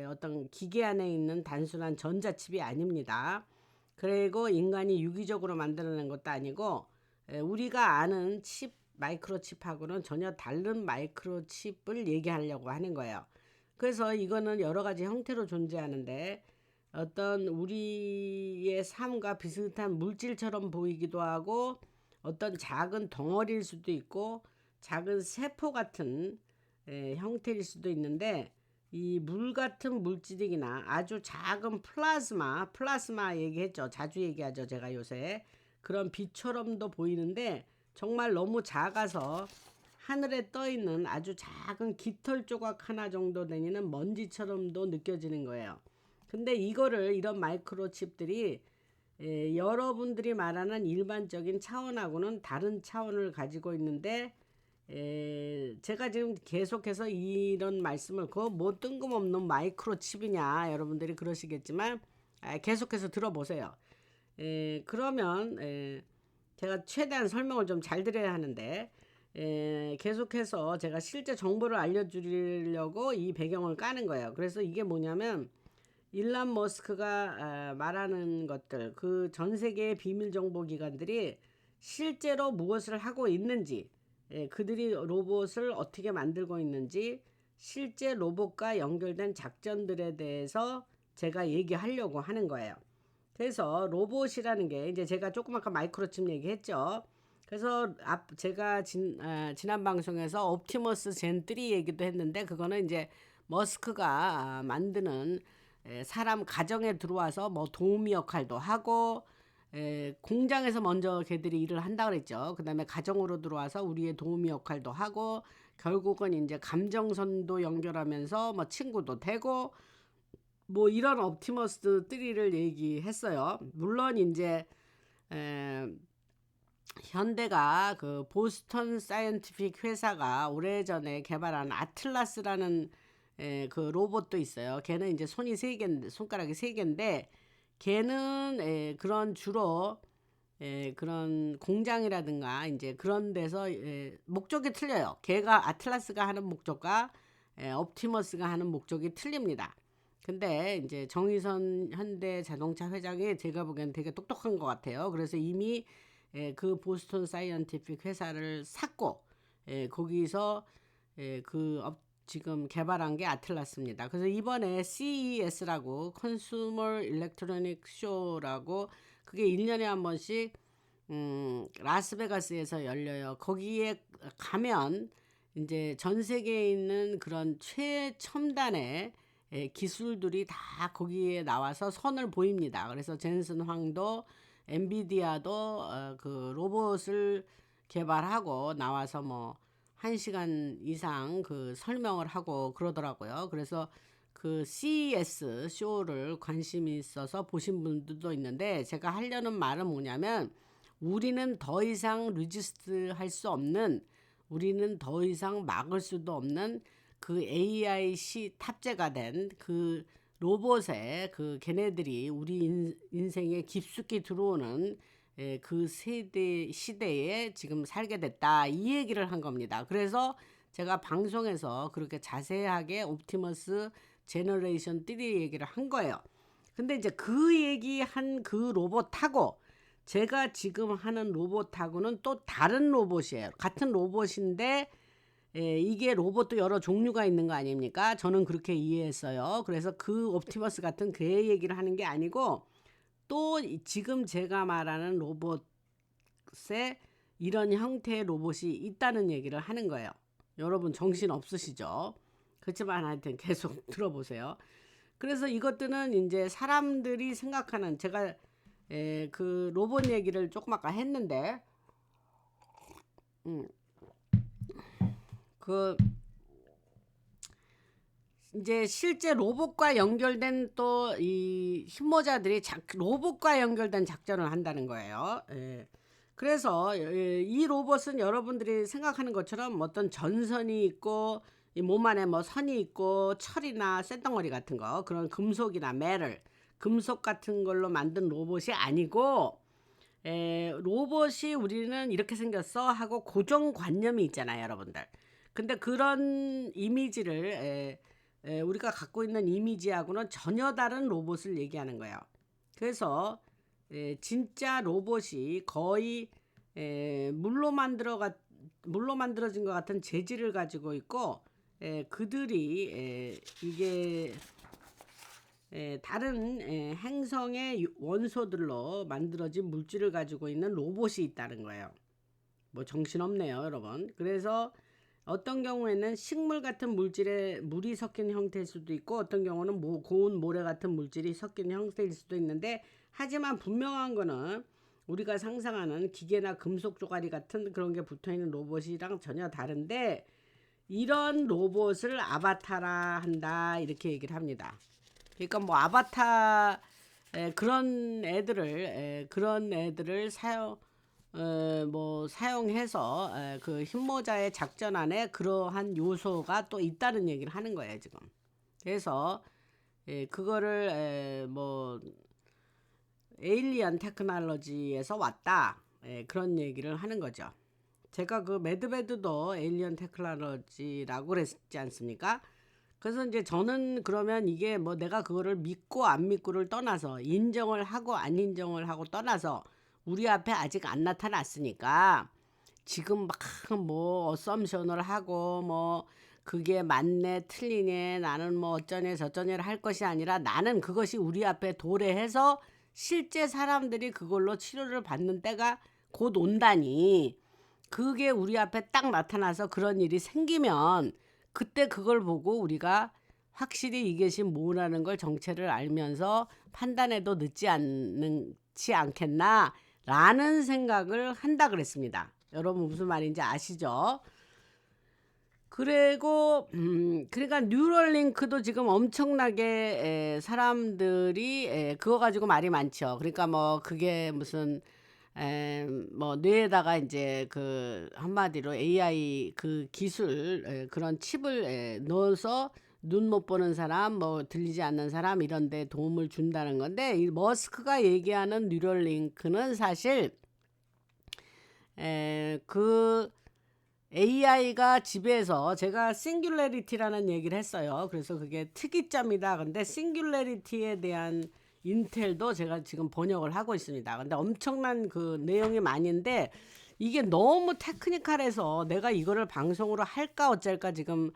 어떤 기계 안에 있는 단순한 전자칩이 아닙니다. 그리고 인간이 유기적으로 만들어낸 것도 아니고 우리가 아는 마이크로칩하고는 전혀 다른 마이크로칩을 얘기하려고 하는 거예요. 그래서 이거는 여러 가지 형태로 존재하는데 어떤 우리의 삶과 비슷한 물질처럼 보이기도 하고 어떤 작은 덩어리일 수도 있고 작은 세포 같은 형태일 수도 있는데 이 물 같은 물질이나 아주 작은 플라스마 얘기했죠. 자주 얘기하죠. 제가 요새. 그런 빛처럼도 보이는데 정말 너무 작아서 하늘에 떠 있는 아주 작은 깃털 조각 하나 정도 되는 먼지처럼도 느껴지는 거예요. 근데 이거를 이런 마이크로칩들이 여러분들이 말하는 일반적인 차원하고는 다른 차원을 가지고 있는데 제가 지금 계속해서 이런 말씀을 그거 뭐 뜬금없는 마이크로칩이냐 여러분들이 그러시겠지만 계속해서 들어보세요. 그러면 제가 최대한 설명을 좀 잘 드려야 하는데 계속해서 제가 실제 정보를 알려드리려고 이 배경을 까는 거예요. 그래서 이게 뭐냐면 일론 머스크가 말하는 것들, 그 전 세계의 비밀 정보 기관들이 실제로 무엇을 하고 있는지, 그들이 로봇을 어떻게 만들고 있는지, 실제 로봇과 연결된 작전들에 대해서 제가 얘기하려고 하는 거예요. 그래서 로봇이라는 게 이제 제가 조금 아까 마이크로칩 얘기했죠. 그래서 제가 지난 방송에서 옵티머스 젠 3 얘기도 했는데 그거는 이제 머스크가 만드는 사람 가정에 들어와서 뭐 도우미 역할도 하고 공장에서 먼저 걔들이 일을 한다 그랬죠. 그다음에 가정으로 들어와서 우리의 도우미 역할도 하고 결국은 이제 감정선도 연결하면서 뭐 친구도 되고 뭐 이런 옵티머스 3를 얘기했어요. 물론 이제 현대가 그 보스턴 사이언티픽 회사가 오래전에 개발한 아틀라스라는 그 로봇도 있어요. 걔는 이제 손이 3개인데 손가락이 3개인데 걔는 그런 주로 그런 공장이라든가 이제 그런 데서 목적이 틀려요. 걔가 아틀라스가 하는 목적과 옵티머스가 하는 목적이 틀립니다. 근데 이제 정의선 현대 자동차 회장이 제가 보기엔 되게 똑똑한 것 같아요. 그래서 이미 그 보스턴 사이언티픽 회사를 샀고 거기서 지금 개발한 게 아틀라스입니다. 그래서 이번에 CES라고 컨슈머 일렉트로닉 쇼라고 그게 1년에 한 번씩 라스베가스에서 열려요. 거기에 가면 이제 전 세계에 있는 그런 최첨단의 기술들이 다 거기에 나와서 선을 보입니다. 그래서 젠슨 황도 엔비디아도 그 로봇을 개발하고 나와서 뭐 1시간 이상 그 설명을 하고 그러더라고요. 그래서 그 CES 쇼를 관심이 있어서 보신 분들도 있는데 제가 하려는 말은 뭐냐면 우리는 더 이상 리지스트 할 수 없는 우리는 더 이상 막을 수도 없는 그 AI 탑재가 된 그 로봇에 그 걔네들이 우리 인생에 깊숙이 들어오는 그 시대에 지금 살게 됐다 이 얘기를 한 겁니다. 그래서 제가 방송에서 그렇게 자세하게 옵티머스 제너레이션 3 얘기를 한 거예요. 근데 이제 그 얘기한 그 로봇하고 제가 지금 하는 로봇하고는 또 다른 로봇이에요. 같은 로봇인데 이게 로봇도 여러 종류가 있는 거 아닙니까? 저는 그렇게 이해했어요. 그래서 그 옵티머스 같은 그 얘기를 하는 게 아니고 또 지금 제가 말하는 로봇에 이런 형태의 로봇이 있다는 얘기를 하는 거예요. 여러분 정신 없으시죠? 그렇지만 하여튼 계속 들어보세요. 그래서 이것들은 이제 사람들이 생각하는 제가 그 로봇 얘기를 조금 아까 했는데 그 이제 실제 로봇과 연결된 또 이 힘모자들이 로봇과 연결된 작전을 한다는 거예요. 그래서 이 로봇은 여러분들이 생각하는 것처럼 어떤 전선이 있고 이 몸 안에 뭐 선이 있고 철이나 쇳덩어리 같은 거 그런 금속이나 금속 같은 걸로 만든 로봇이 아니고 로봇이 우리는 이렇게 생겼어 하고 고정관념이 있잖아요, 여러분들. 근데 그런 이미지를 우리가 갖고 있는 이미지하고는 전혀 다른 로봇을 얘기하는 거예요. 그래서 진짜 로봇이 거의 물로 만들어진 것 같은 재질을 가지고 있고 그들이 이게 다른 행성의 원소들로 만들어진 물질을 가지고 있는 로봇이 있다는 거예요. 뭐 정신없네요, 여러분. 그래서 어떤 경우에는 식물 같은 물질에 물이 섞인 형태일 수도 있고 어떤 경우는 고운 모래 같은 물질이 섞인 형태일 수도 있는데 하지만 분명한 거는 우리가 상상하는 기계나 금속 조가리 같은 그런 게 붙어있는 로봇이랑 전혀 다른데 이런 로봇을 아바타라 한다 이렇게 얘기를 합니다. 그러니까 뭐 아바타 그런 애들을 사용해서 그 흰모자의 작전 안에 그러한 요소가 또 있다는 얘기를 하는 거예요 지금. 그래서 그거를 뭐 에일리언 테크놀로지에서 왔다 그런 얘기를 하는 거죠. 제가 그 매드베드도 에일리언 테크놀로지라고 그랬지 않습니까? 그래서 이제 저는 그러면 이게 뭐 내가 그거를 믿고 안 믿고를 떠나서 인정을 하고 안 인정을 하고 떠나서 우리 앞에 아직 안 나타났으니까 지금 막 뭐 어썸션을 하고 뭐 그게 맞네 틀리네 나는 뭐 어쩌네 저쩌네를 할 것이 아니라 나는 그것이 우리 앞에 도래해서 실제 사람들이 그걸로 치료를 받는 때가 곧 온다니 그게 우리 앞에 딱 나타나서 그런 일이 생기면 그때 그걸 보고 우리가 확실히 이것이 뭐라는 걸 정체를 알면서 판단해도 늦지 않겠나 라는 생각을 한다 그랬습니다. 여러분 무슨 말인지 아시죠? 그리고 그러니까 뉴럴링크도 지금 엄청나게 사람들이 그거 가지고 말이 많죠. 그러니까 뭐 그게 무슨 뭐 뇌에다가 이제 그 한마디로 AI 그 기술 그런 칩을 넣어서 눈 못 보는 사람 뭐 들리지 않는 사람 이런 데 도움을 준다는 건데 이 머스크가 얘기하는 뉴럴링크는 사실 그 AI가 집에서 제가 싱귤레리티라는 얘기를 했어요. 그래서 그게 특이점이다. 근데 싱귤레리티에 대한 인텔도 제가 지금 번역을 하고 있습니다. 근데 엄청난 그 내용이 많은데 이게 너무 테크니컬해서 내가 이거를 방송으로 할까 어쩔까 지금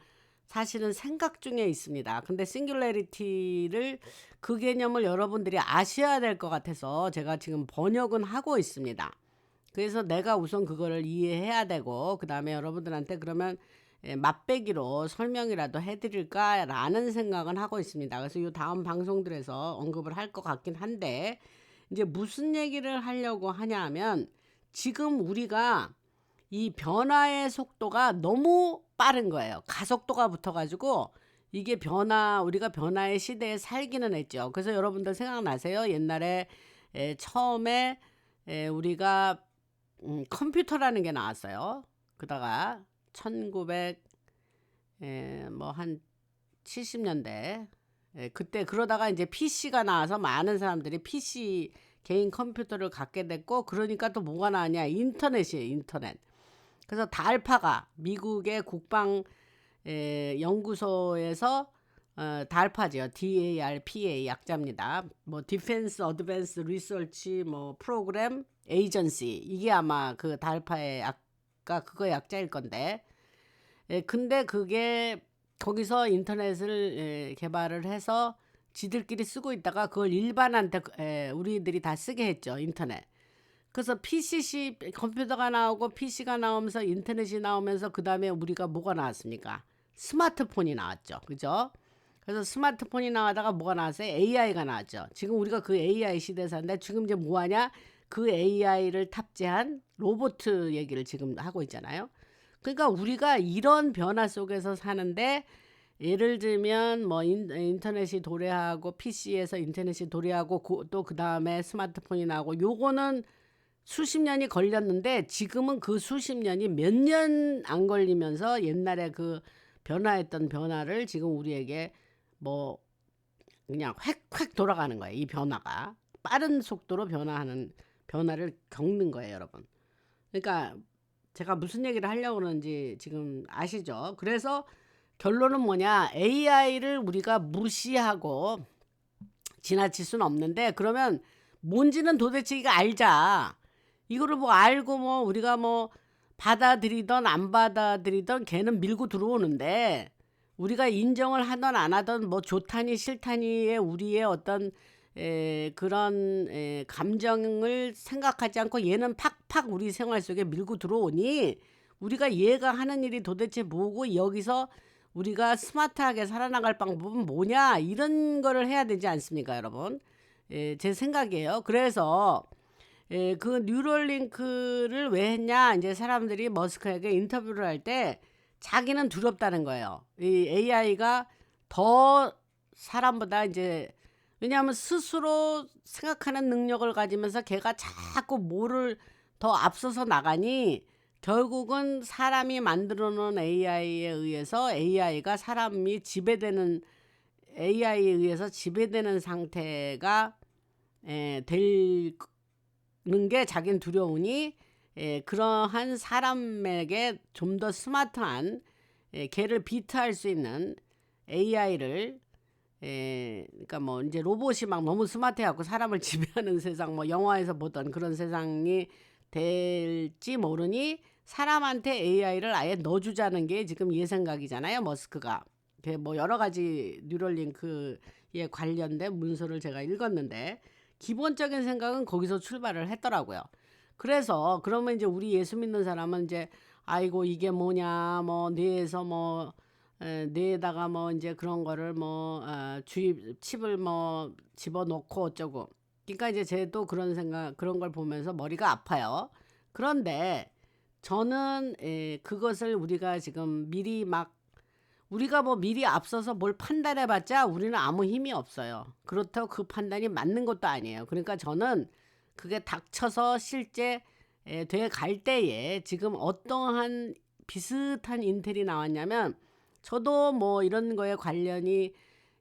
사실은 생각 중에 있습니다. 근데 싱귤레리티를 그 개념을 여러분들이 아셔야 될 것 같아서 제가 지금 번역은 하고 있습니다. 그래서 내가 우선 그거를 이해해야 되고 그 다음에 여러분들한테 그러면 맛배기로 설명이라도 해드릴까라는 생각은 하고 있습니다. 그래서 이 다음 방송들에서 언급을 할 것 같긴 한데 이제 무슨 얘기를 하려고 하냐 하면 지금 우리가 이 변화의 속도가 너무 빠른 거예요. 가속도가 붙어가지고 이게 우리가 변화의 시대에 살기는 했죠. 그래서 여러분들 생각나세요? 옛날에 처음에 우리가 컴퓨터라는 게 나왔어요. 그다가 1900 뭐 한 70년대 그때 그러다가 이제 PC가 나와서 많은 사람들이 PC 개인 컴퓨터를 갖게 됐고 그러니까 또 뭐가 나왔냐 인터넷이에요. 인터넷. 그래서 달파가 미국의 국방 연구소에서 달파죠. DARPA 약자입니다. 뭐 디펜스 어드밴스 리서치 뭐 프로그램 에이전시 이게 아마 그 달파의 아까 그거 약자일 건데 근데 그게 거기서 인터넷을 개발을 해서 지들끼리 쓰고 있다가 그걸 일반한테 우리들이 다 쓰게 했죠. 인터넷. 그래서 컴퓨터가 나오고 PC가 나오면서 인터넷이 나오면서 그 다음에 우리가 뭐가 나왔습니까? 스마트폰이 나왔죠. 그죠? 그래서 스마트폰이 나와다가 뭐가 나왔어요? AI가 나왔죠. 지금 우리가 그 AI 시대에 사는데 지금 이제 뭐하냐? 그 AI를 탑재한 로봇 얘기를 지금 하고 있잖아요. 그러니까 우리가 이런 변화 속에서 사는데 예를 들면 뭐 인터넷이 도래하고 PC에서 인터넷이 도래하고 또 그 다음에 스마트폰이 나오고 요거는 수십 년이 걸렸는데 지금은 그 수십 년이 몇 년 안 걸리면서 옛날에 그 변화했던 변화를 지금 우리에게 뭐 그냥 획획 돌아가는 거예요. 이 변화가 빠른 속도로 변화를 겪는 거예요, 여러분. 그러니까 제가 무슨 얘기를 하려고 그러는지 지금 아시죠? 그래서 결론은 뭐냐? AI를 우리가 무시하고 지나칠 수는 없는데 그러면 뭔지는 도대체 이거 알자. 이거를 뭐 알고 뭐 우리가 뭐 받아들이던 안 받아들이던 걔는 밀고 들어오는데 우리가 인정을 하던 안 하던 뭐 좋다니 싫다니의 우리의 어떤 그런 감정을 생각하지 않고 얘는 팍팍 우리 생활 속에 밀고 들어오니 우리가 얘가 하는 일이 도대체 뭐고 여기서 우리가 스마트하게 살아나갈 방법은 뭐냐 이런 거를 해야 되지 않습니까, 여러분? 예, 제 생각이에요. 그래서 예, 그 뉴럴링크를 왜 했냐? 이제 사람들이 머스크에게 인터뷰를 할 때 자기는 두렵다는 거예요. 이 AI가 더 사람보다 이제 왜냐하면 스스로 생각하는 능력을 가지면서 걔가 자꾸 뭐를 더 앞서서 나가니 결국은 사람이 만들어 놓은 AI에 의해서 AI가 사람이 지배되는 AI에 의해서 지배되는 상태가 되는 게 자기는 두려우니 그러한 사람에게 좀 더 스마트한 걔를 비트할 수 있는 AI를 그러니까 뭐 이제 로봇이 막 너무 스마트해갖고 사람을 지배하는 세상 뭐 영화에서 보던 그런 세상이 될지 모르니 사람한테 AI를 아예 넣어주자는 게 지금 얘 생각이잖아요, 머스크가. 뭐 여러 가지 뉴럴링크에 관련된 문서를 제가 읽었는데 기본적인 생각은 거기서 출발을 했더라고요. 그래서 그러면 이제 우리 예수 믿는 사람은 이제 아이고 이게 뭐냐 뭐 뇌에서 뭐 뇌에다가 뭐 이제 그런 거를 뭐 주입 칩을 뭐 집어넣고 어쩌고. 그러니까 이제 쟤도 그런 생각 그런 걸 보면서 머리가 아파요. 그런데 저는 그것을 우리가 지금 미리 막 우리가 뭐 미리 앞서서 뭘 판단해봤자 우리는 아무 힘이 없어요. 그렇다고 그 판단이 맞는 것도 아니에요. 그러니까 저는 그게 닥쳐서 실제 돼 갈 때에 지금 어떠한 비슷한 인텔이 나왔냐면 저도 뭐 이런 거에 관련이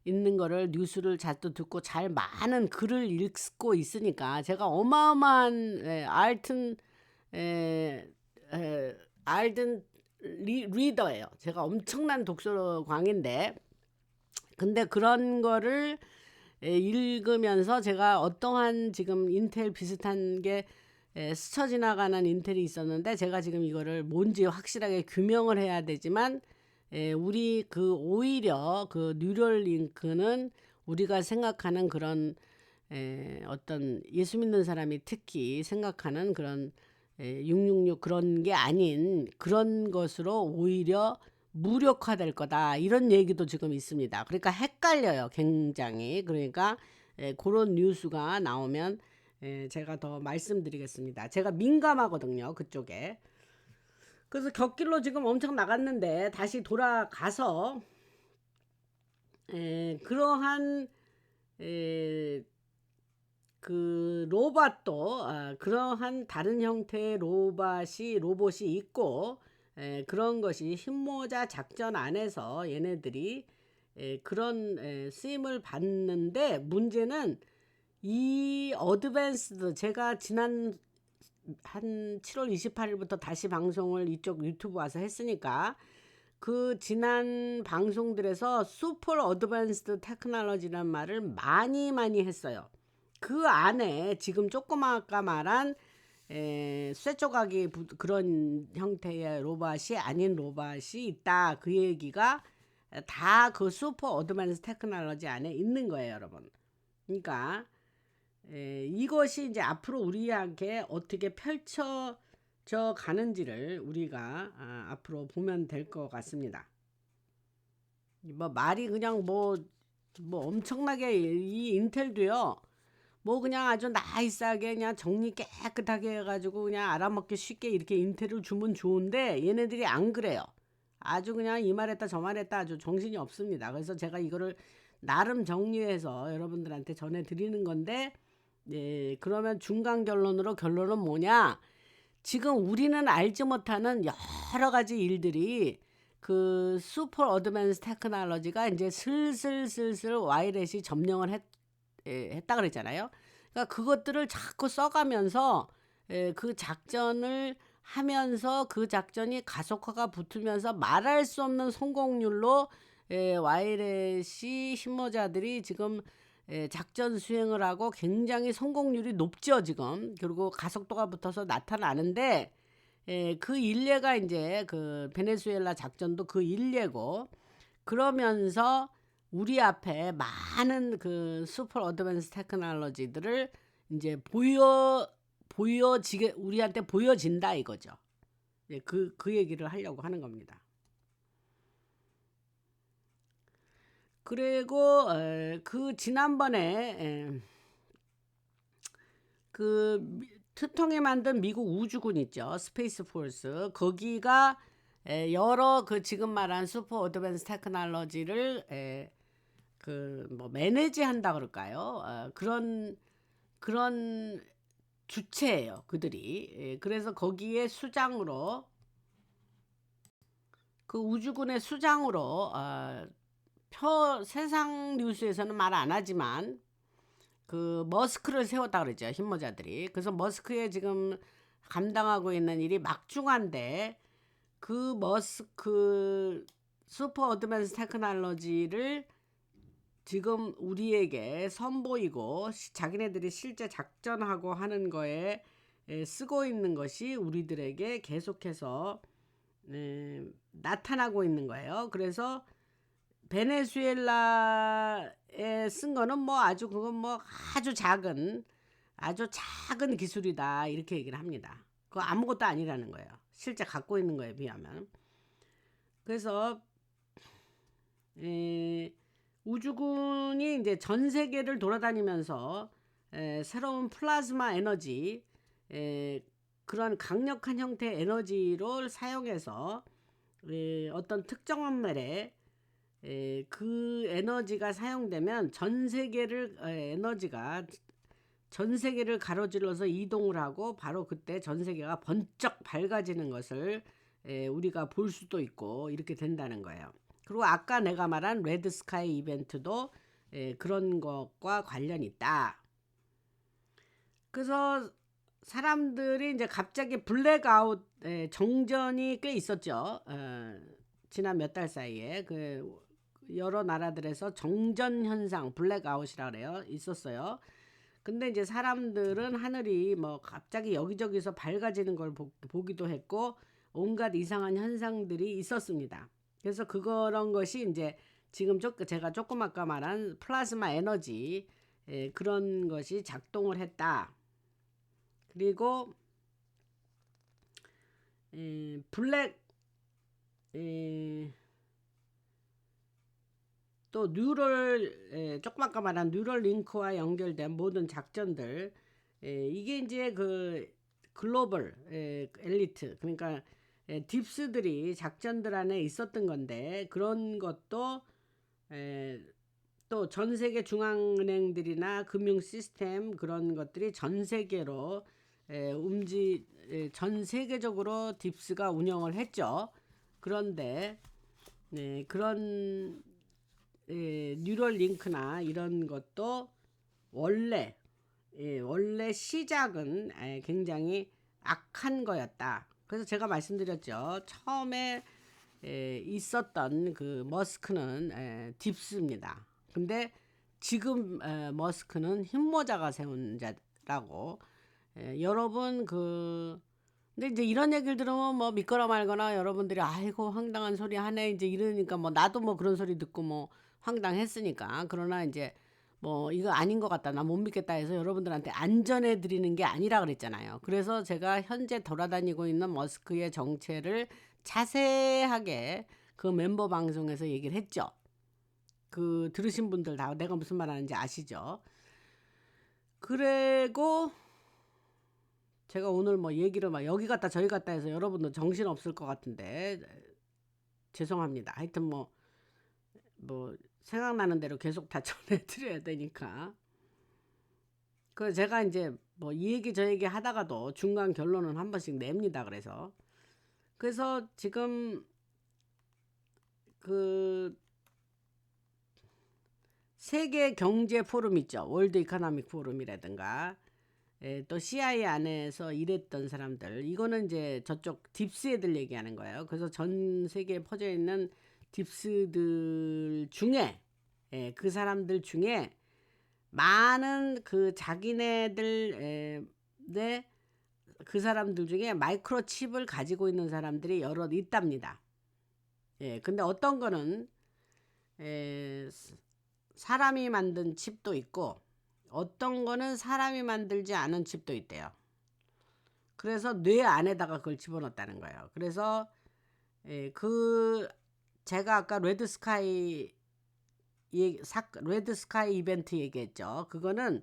있는 거를 뉴스를 자주 듣고 잘 많은 글을 읽고 있으니까 제가 어마어마한 알든 리더예요. 제가 엄청난 독서광인데 근데 그런 거를 읽으면서 제가 어떠한 지금 인텔 비슷한 게 스쳐 지나가는 인텔이 있었는데 제가 지금 이거를 뭔지 확실하게 규명을 해야 되지만 우리 그 오히려 그 뉴럴링크는 우리가 생각하는 그런 어떤 예수 믿는 사람이 특히 생각하는 그런 666 그런 게 아닌 그런 것으로 오히려 무력화될 거다 이런 얘기도 지금 있습니다. 그러니까 헷갈려요, 굉장히. 그러니까 그런 뉴스가 나오면 제가 더 말씀드리겠습니다. 제가 민감하거든요, 그쪽에. 그래서 곁길로 지금 엄청 나갔는데 다시 돌아가서 그러한 그 로봇도 그러한 다른 형태의 로봇이 있고 그런 것이 흰모자 작전 안에서 얘네들이 그런 쓰임을 받는데 문제는 이 어드밴스드 제가 지난 한 7월 28일부터 다시 방송을 이쪽 유튜브 와서 했으니까 그 지난 방송들에서 슈퍼 어드밴스드 테크놀로지라는 말을 많이 했어요. 그 안에 지금 조금 아까 말한 쇠조각이 그런 형태의 로봇이 아닌 로봇이 있다. 그 얘기가 다 그 슈퍼 어드밴스 테크놀로지 안에 있는 거예요, 여러분. 그러니까 이것이 이제 앞으로 우리에게 어떻게 펼쳐져 가는지를 우리가 앞으로 보면 될 것 같습니다. 뭐 말이 그냥 뭐 엄청나게 이 인텔도요. 뭐 그냥 아주 나이스하게 그냥 정리 깨끗하게 해가지고 그냥 알아먹기 쉽게 이렇게 인텔을 주면 좋은데 얘네들이 안 그래요. 아주 그냥 이 말했다 저 말했다 아주 정신이 없습니다. 그래서 제가 이거를 나름 정리해서 여러분들한테 전해드리는 건데 그러면 중간 결론은 뭐냐? 지금 우리는 알지 못하는 여러 가지 일들이 그 슈퍼 어드밴스 테크놀로지가 이제 슬슬 와이렛이 점령을 했다 그랬잖아요. 그러니까 그것들을 자꾸 써가면서 그 작전을 하면서 그 작전이 가속화가 붙으면서 말할 수 없는 성공률로 와이렛이 신모자들이 지금 작전 수행을 하고 굉장히 성공률이 높죠 지금. 그리고 가속도가 붙어서 나타나는데 그 일례가 이제 그 베네수엘라 작전도 그 일례고 그러면서 우리 앞에 많은 그 슈퍼 어드밴스 테크놀로지들을 이제 우리한테 보여진다 이거죠. 예, 그 얘기를 하려고 하는 겁니다. 그리고 그 지난번에 그 트통에 만든 미국 우주군 있죠. 스페이스 포스. 거기가 여러 그 지금 말한 슈퍼 어드밴스 테크놀로지를 그 뭐 매니지 한다 그럴까요? 그런 주체예요, 그들이. 그래서 거기에 수장으로 그 우주군의 수장으로 세상 뉴스에서는 말 안 하지만 그 머스크를 세웠다 그러죠, 힘모자들이. 그래서 머스크에 지금 감당하고 있는 일이 막중한데 그 머스크 슈퍼 어드밴스 테크놀로지를 지금 우리에게 선보이고 자기네들이 실제 작전하고 하는 거에 쓰고 있는 것이 우리들에게 계속해서 나타나고 있는 거예요. 그래서 베네수엘라에 쓴 거는 뭐 아주 그건 뭐 아주 작은 기술이다 이렇게 얘기를 합니다. 그거 아무것도 아니라는 거예요. 실제 갖고 있는 거에 비하면. 그래서 우주군이 이제 전 세계를 돌아다니면서 새로운 플라즈마 에너지, 그런 강력한 형태의 에너지를 사용해서 어떤 특정한 멜에 그 에너지가 사용되면 전 세계를 가로질러서 이동을 하고 바로 그때 전 세계가 번쩍 밝아지는 것을 우리가 볼 수도 있고 이렇게 된다는 거예요. 그리고 아까 내가 말한 레드 스카이 이벤트도 그런 것과 관련이 있다. 그래서 사람들이 이제 갑자기 블랙아웃 정전이 꽤 있었죠. 지난 몇 달 사이에 그 여러 나라들에서 정전 현상, 블랙아웃이라 그래요. 있었어요. 근데 이제 사람들은 하늘이 뭐 갑자기 여기저기서 밝아지는 걸 보기도 했고 온갖 이상한 현상들이 있었습니다. 그래서 그런 것이 이제 지금 제가 조금 아까 말한 플라즈마 에너지 그런 것이 작동을 했다. 그리고 또 조금 아까 말한 뉴럴 링크와 연결된 모든 작전들 이게 이제 그 글로벌 엘리트 그러니까 딥스들이 작전들 안에 있었던 건데 그런 것도 또 전 세계 중앙은행들이나 금융 시스템 그런 것들이 전 세계로 전 세계적으로 딥스가 운영을 했죠. 그런데 그런 뉴럴 링크나 이런 것도 원래 시작은 굉장히 악한 거였다. 그래서 제가 말씀드렸죠. 처음에 있었던 그 머스크는 딥스입니다. 근데 지금 머스크는 흰모자가 세운 자라고 여러분 근데 이제 이런 얘기를 들으면 뭐 믿거나 말거나 여러분들이 아이고 황당한 소리 하네 이제 이러니까 뭐 나도 뭐 그런 소리 듣고 뭐 황당했으니까 그러나 이제 뭐 이거 아닌 것 같다 나 못 믿겠다 해서 여러분들한테 안전해 드리는 게 아니라 그랬잖아요. 그래서 제가 현재 돌아다니고 있는 머스크의 정체를 자세하게 그 멤버 방송에서 얘기를 했죠. 그 들으신 분들 다 내가 무슨 말 하는지 아시죠? 그리고 제가 오늘 뭐 얘기를 막 여기 갔다 저기 갔다 해서 여러분도 정신 없을 것 같은데 죄송합니다. 하여튼 뭐 생각나는 대로 계속 다 전해드려야 되니까. 그 제가 이제 뭐 이 얘기 저 얘기 하다가도 중간 결론은 한 번씩 냅니다. 그래서 지금 그 세계 경제 포럼 있죠. 월드 이코노믹 포럼이라든가 또 CIA 안에서 일했던 사람들 이거는 이제 저쪽 딥스 애들 얘기하는 거예요. 그래서 전 세계에 퍼져 있는 딥스들 중에 그 사람들 중에 많은 그 자기네들 그 사람들 중에 마이크로칩을 가지고 있는 사람들이 여러 있답니다. 근데 어떤 거는 사람이 만든 칩도 있고 어떤 거는 사람이 만들지 않은 칩도 있대요. 그래서 뇌 안에다가 그걸 집어넣었다는 거예요. 그래서 제가 아까 레드 스카이 이벤트 얘기했죠. 그거는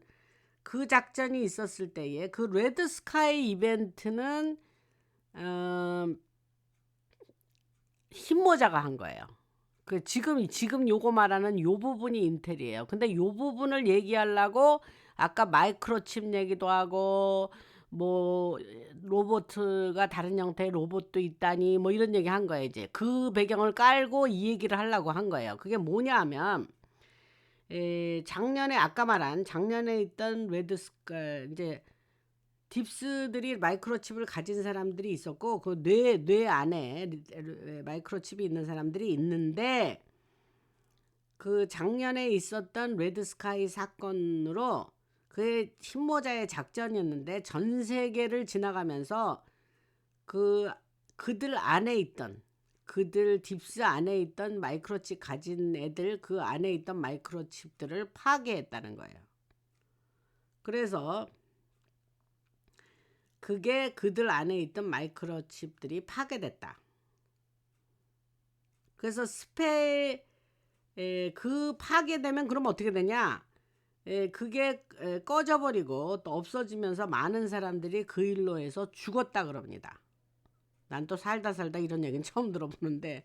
그 작전이 있었을 때에 그 레드 스카이 이벤트는 흰모자가 한 거예요. 지금 요거 말하는 요 부분이 인텔이에요. 근데 요 부분을 얘기하려고 아까 마이크로칩 얘기도 하고 뭐 로봇가 다른 형태의 로봇도 있다니 뭐 이런 얘기 한 거예요. 이제 그 배경을 깔고 이 얘기를 하려고 한 거예요. 그게 뭐냐 하면 작년에 있던 이제 딥스들이 마이크로칩을 가진 사람들이 있었고 그 뇌 안에 마이크로칩이 있는 사람들이 있는데 그 작년에 있었던 레드스카이 사건으로 그의 흰모자의 작전이었는데 전 세계를 지나가면서 그들 안에 있던 그들 딥스 안에 있던 마이크로칩 가진 애들 그 안에 있던 마이크로칩들을 파괴했다는 거예요. 그래서 그게 그들 안에 있던 마이크로칩들이 파괴됐다. 그래서 그 파괴되면 그럼 어떻게 되냐? 그게 꺼져버리고 또 없어지면서 많은 사람들이 그 일로 해서 죽었다 그럽니다. 난 또 살다 이런 얘기는 처음 들어보는데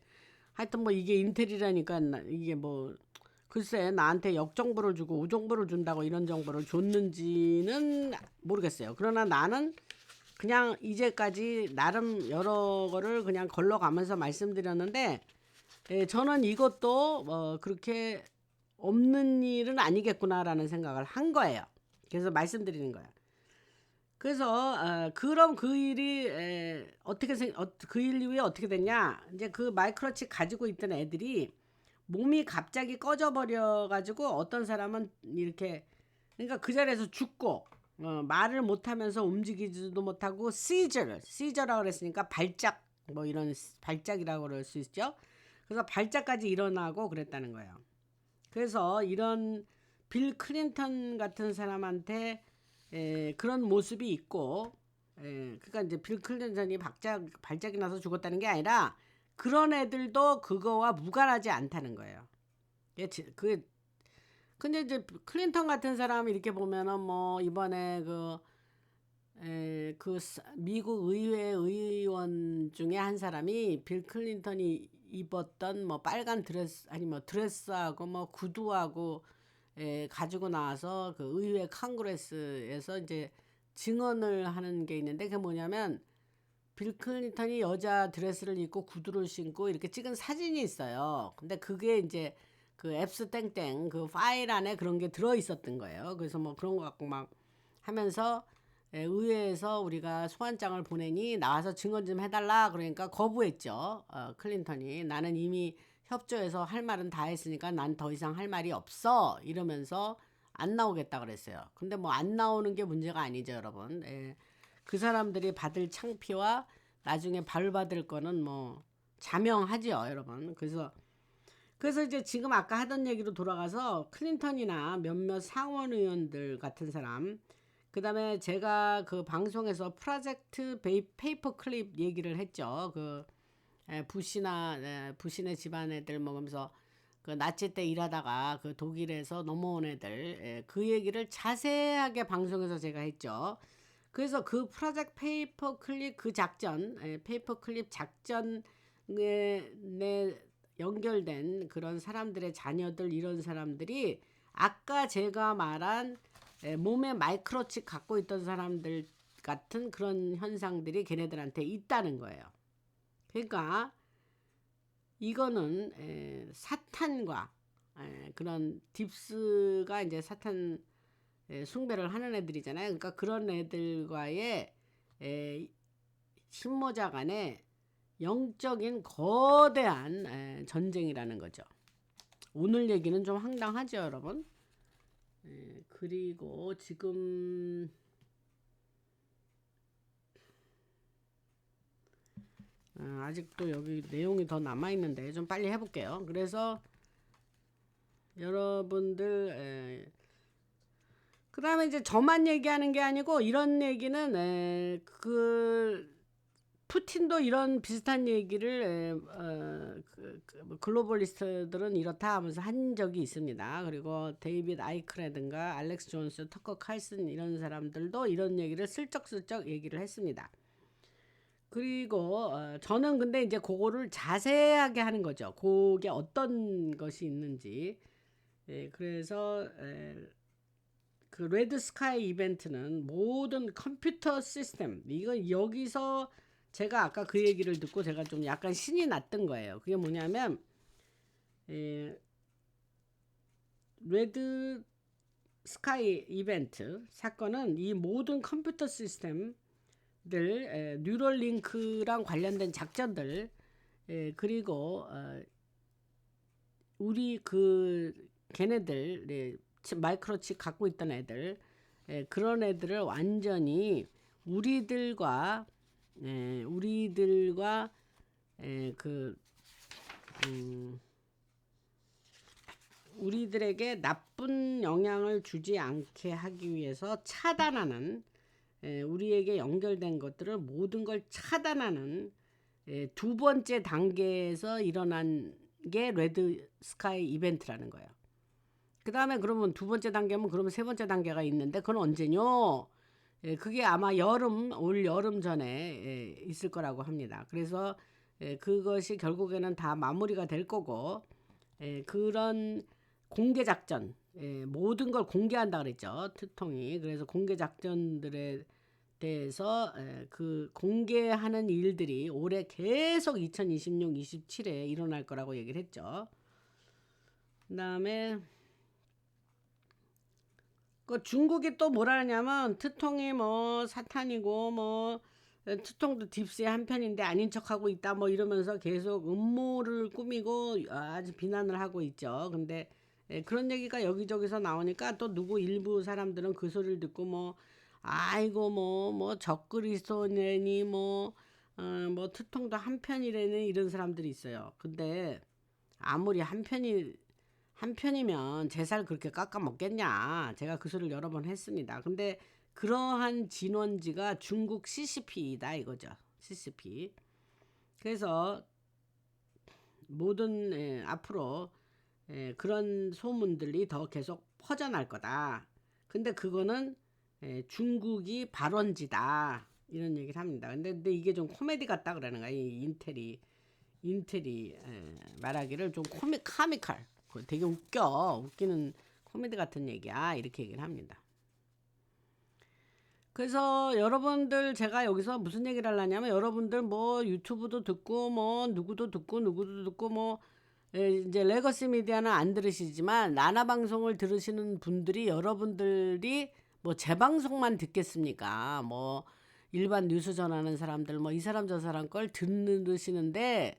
하여튼 뭐 이게 인텔이라니까 이게 뭐 글쎄 나한테 역정보를 주고 우정보를 준다고 이런 정보를 줬는지는 모르겠어요. 그러나 나는 그냥 이제까지 나름 여러 거를 그냥 걸러가면서 말씀드렸는데 저는 이것도 그렇게 없는 일은 아니겠구나라는 생각을 한 거예요. 그래서 말씀드리는 거예요. 그래서 그럼 그 일이 그 일 이후에 어떻게 됐냐? 이제 그 마이크로칩 가지고 있던 애들이 몸이 갑자기 꺼져버려 가지고 어떤 사람은 이렇게 그러니까 그 자리에서 죽고 말을 못하면서 움직이지도 못하고 시저라고 그랬으니까 발작 뭐 이런 발작이라고 그럴 수 있죠. 그래서 발작까지 일어나고 그랬다는 거예요. 그래서 이런 빌 클린턴 같은 사람한테 그런 모습이 있고 그러니까 이제 빌 클린턴이 발작이 나서 죽었다는 게 아니라 그런 애들도 그거와 무관하지 않다는 거예요. 근데 이제 클린턴 같은 사람 이렇게 보면은 뭐 이번에 미국 의회 의원 중에 한 사람이 빌 클린턴이 입었던 뭐 빨간 드레스 아니 뭐 드레스하고 뭐 구두하고 가지고 나와서 그 의회 컨그레스에서 이제 증언을 하는 게 있는데 그게 뭐냐면 빌 클린턴이 여자 드레스를 입고 구두를 신고 이렇게 찍은 사진이 있어요. 근데 그게 이제 그 앱스 땡땡 그 파일 안에 그런 게 들어 있었던 거예요. 그래서 뭐 그런 거 갖고 막 하면서 의회에서 우리가 소환장을 보내니 나와서 증언 좀 해달라 그러니까 거부했죠. 클린턴이 나는 이미 협조해서 할 말은 다 했으니까 난 더 이상 할 말이 없어 이러면서 안 나오겠다 그랬어요. 근데 뭐 안 나오는 게 문제가 아니죠, 여러분. 그 사람들이 받을 창피와 나중에 벌받을 거는 뭐 자명하죠, 여러분. 그래서 이제 지금 아까 하던 얘기로 돌아가서 클린턴이나 몇몇 상원 의원들 같은 사람 그 다음에 제가 그 방송에서 프로젝트 페이퍼 클립 얘기를 했죠. 부시네 집안 애들 먹으면서 그 나치 때 일하다가 그 독일에서 넘어온 애들 그 얘기를 자세하게 방송에서 제가 했죠. 그래서 그 프로젝트 페이퍼 클립 그 작전 페이퍼 클립 작전에 연결된 그런 사람들의 자녀들 이런 사람들이 아까 제가 말한 몸에 마이크로칩 갖고 있던 사람들 같은 그런 현상들이 걔네들한테 있다는 거예요. 그러니까 이거는 사탄과 그런 딥스가 이제 사탄 숭배를 하는 애들이잖아요. 그러니까 그런 애들과의 신모자 간의 영적인 거대한 전쟁이라는 거죠. 오늘 얘기는 좀 황당하죠, 여러분. 그리고 지금 아직도 여기 내용이 더 남아있는데 좀 빨리 해볼게요. 그래서 여러분들 그다음에 이제 저만 얘기하는 게 아니고 이런 얘기는 푸틴도 이런 비슷한 얘기를 뭐 글로벌리스트들은 이렇다 하면서 한 적이 있습니다. 그리고 데이빗 아이크라든가 알렉스 존스, 터커 칼슨 이런 사람들도 이런 얘기를 슬쩍슬쩍 얘기를 했습니다. 그리고 저는 근데 이제 그거를 자세하게 하는 거죠. 그게 어떤 것이 있는지. 그래서 그 레드 스카이 이벤트는 모든 컴퓨터 시스템, 이거 여기서 제가 아까 그 얘기를 듣고 제가 좀 약간 신이 났던 거예요. 그게 뭐냐면 레드 스카이 이벤트 사건은 이 모든 컴퓨터 시스템들, 뉴럴링크랑 관련된 작전들, 그리고 우리 걔네들, 마이크로칩 갖고 있던 애들, 그런 애들을 완전히 우리들과 우리들에게 나쁜 영향을 주지 않게 하기 위해서 차단하는, 우리에게 연결된 것들을 모든 걸 차단하는 두 번째 단계에서 일어난 게 레드 스카이 이벤트라는 거예요. 그 다음에 그러면 두 번째 단계면 그러면 세 번째 단계가 있는데 그건 언제뇨? 그게 아마 올 여름 전에 있을 거라고 합니다. 그래서 그것이 결국에는 다 마무리가 될 거고, 그런 공개 작전, 모든 걸 공개한다 그랬죠, 트통이. 그래서 공개 작전들에 대해서 그 공개하는 일들이 올해 계속 2026, 27에 일어날 거라고 얘기를 했죠. 그다음에 그 중국이 또 뭐라 하냐면 트통이 뭐 사탄이고 뭐 트통도 딥스의 한 편인데 아닌 척하고 있다 뭐 이러면서 계속 음모를 꾸미고 아주 비난을 하고 있죠. 근데 그런 얘기가 여기저기서 나오니까 또 누구 일부 사람들은 그 소리를 듣고 뭐 아이고 뭐 적그리스도니 뭐 트통도 한 편이래니 이런 사람들이 있어요. 근데 아무리 한 편이면 제 살 그렇게 깎아 먹겠냐. 제가 그 소리를 여러 번 했습니다. 근데 그러한 진원지가 중국 CCP다 이거죠. CCP. 그래서 모든 앞으로 그런 소문들이 더 계속 퍼져날 거다. 근데 그거는 중국이 발원지다. 이런 얘기를 합니다. 근데 이게 좀 코미디 같다 그러는 거야. 이 인텔이 말하기를 좀 카미칼. 되게 웃기는 코미디 같은 얘기야. 이렇게 얘기를 합니다. 그래서 여러분들 제가 여기서 무슨 얘기를 하려냐면 여러분들 뭐 유튜브도 듣고 뭐 누구도 듣고 뭐 이제 레거시 미디어는 안 들으시지만 나나 방송을 들으시는 분들이 여러분들이 뭐 제 방송만 듣겠습니까? 뭐 일반 뉴스 전하는 사람들 뭐 이 사람 저 사람 걸 들으시는데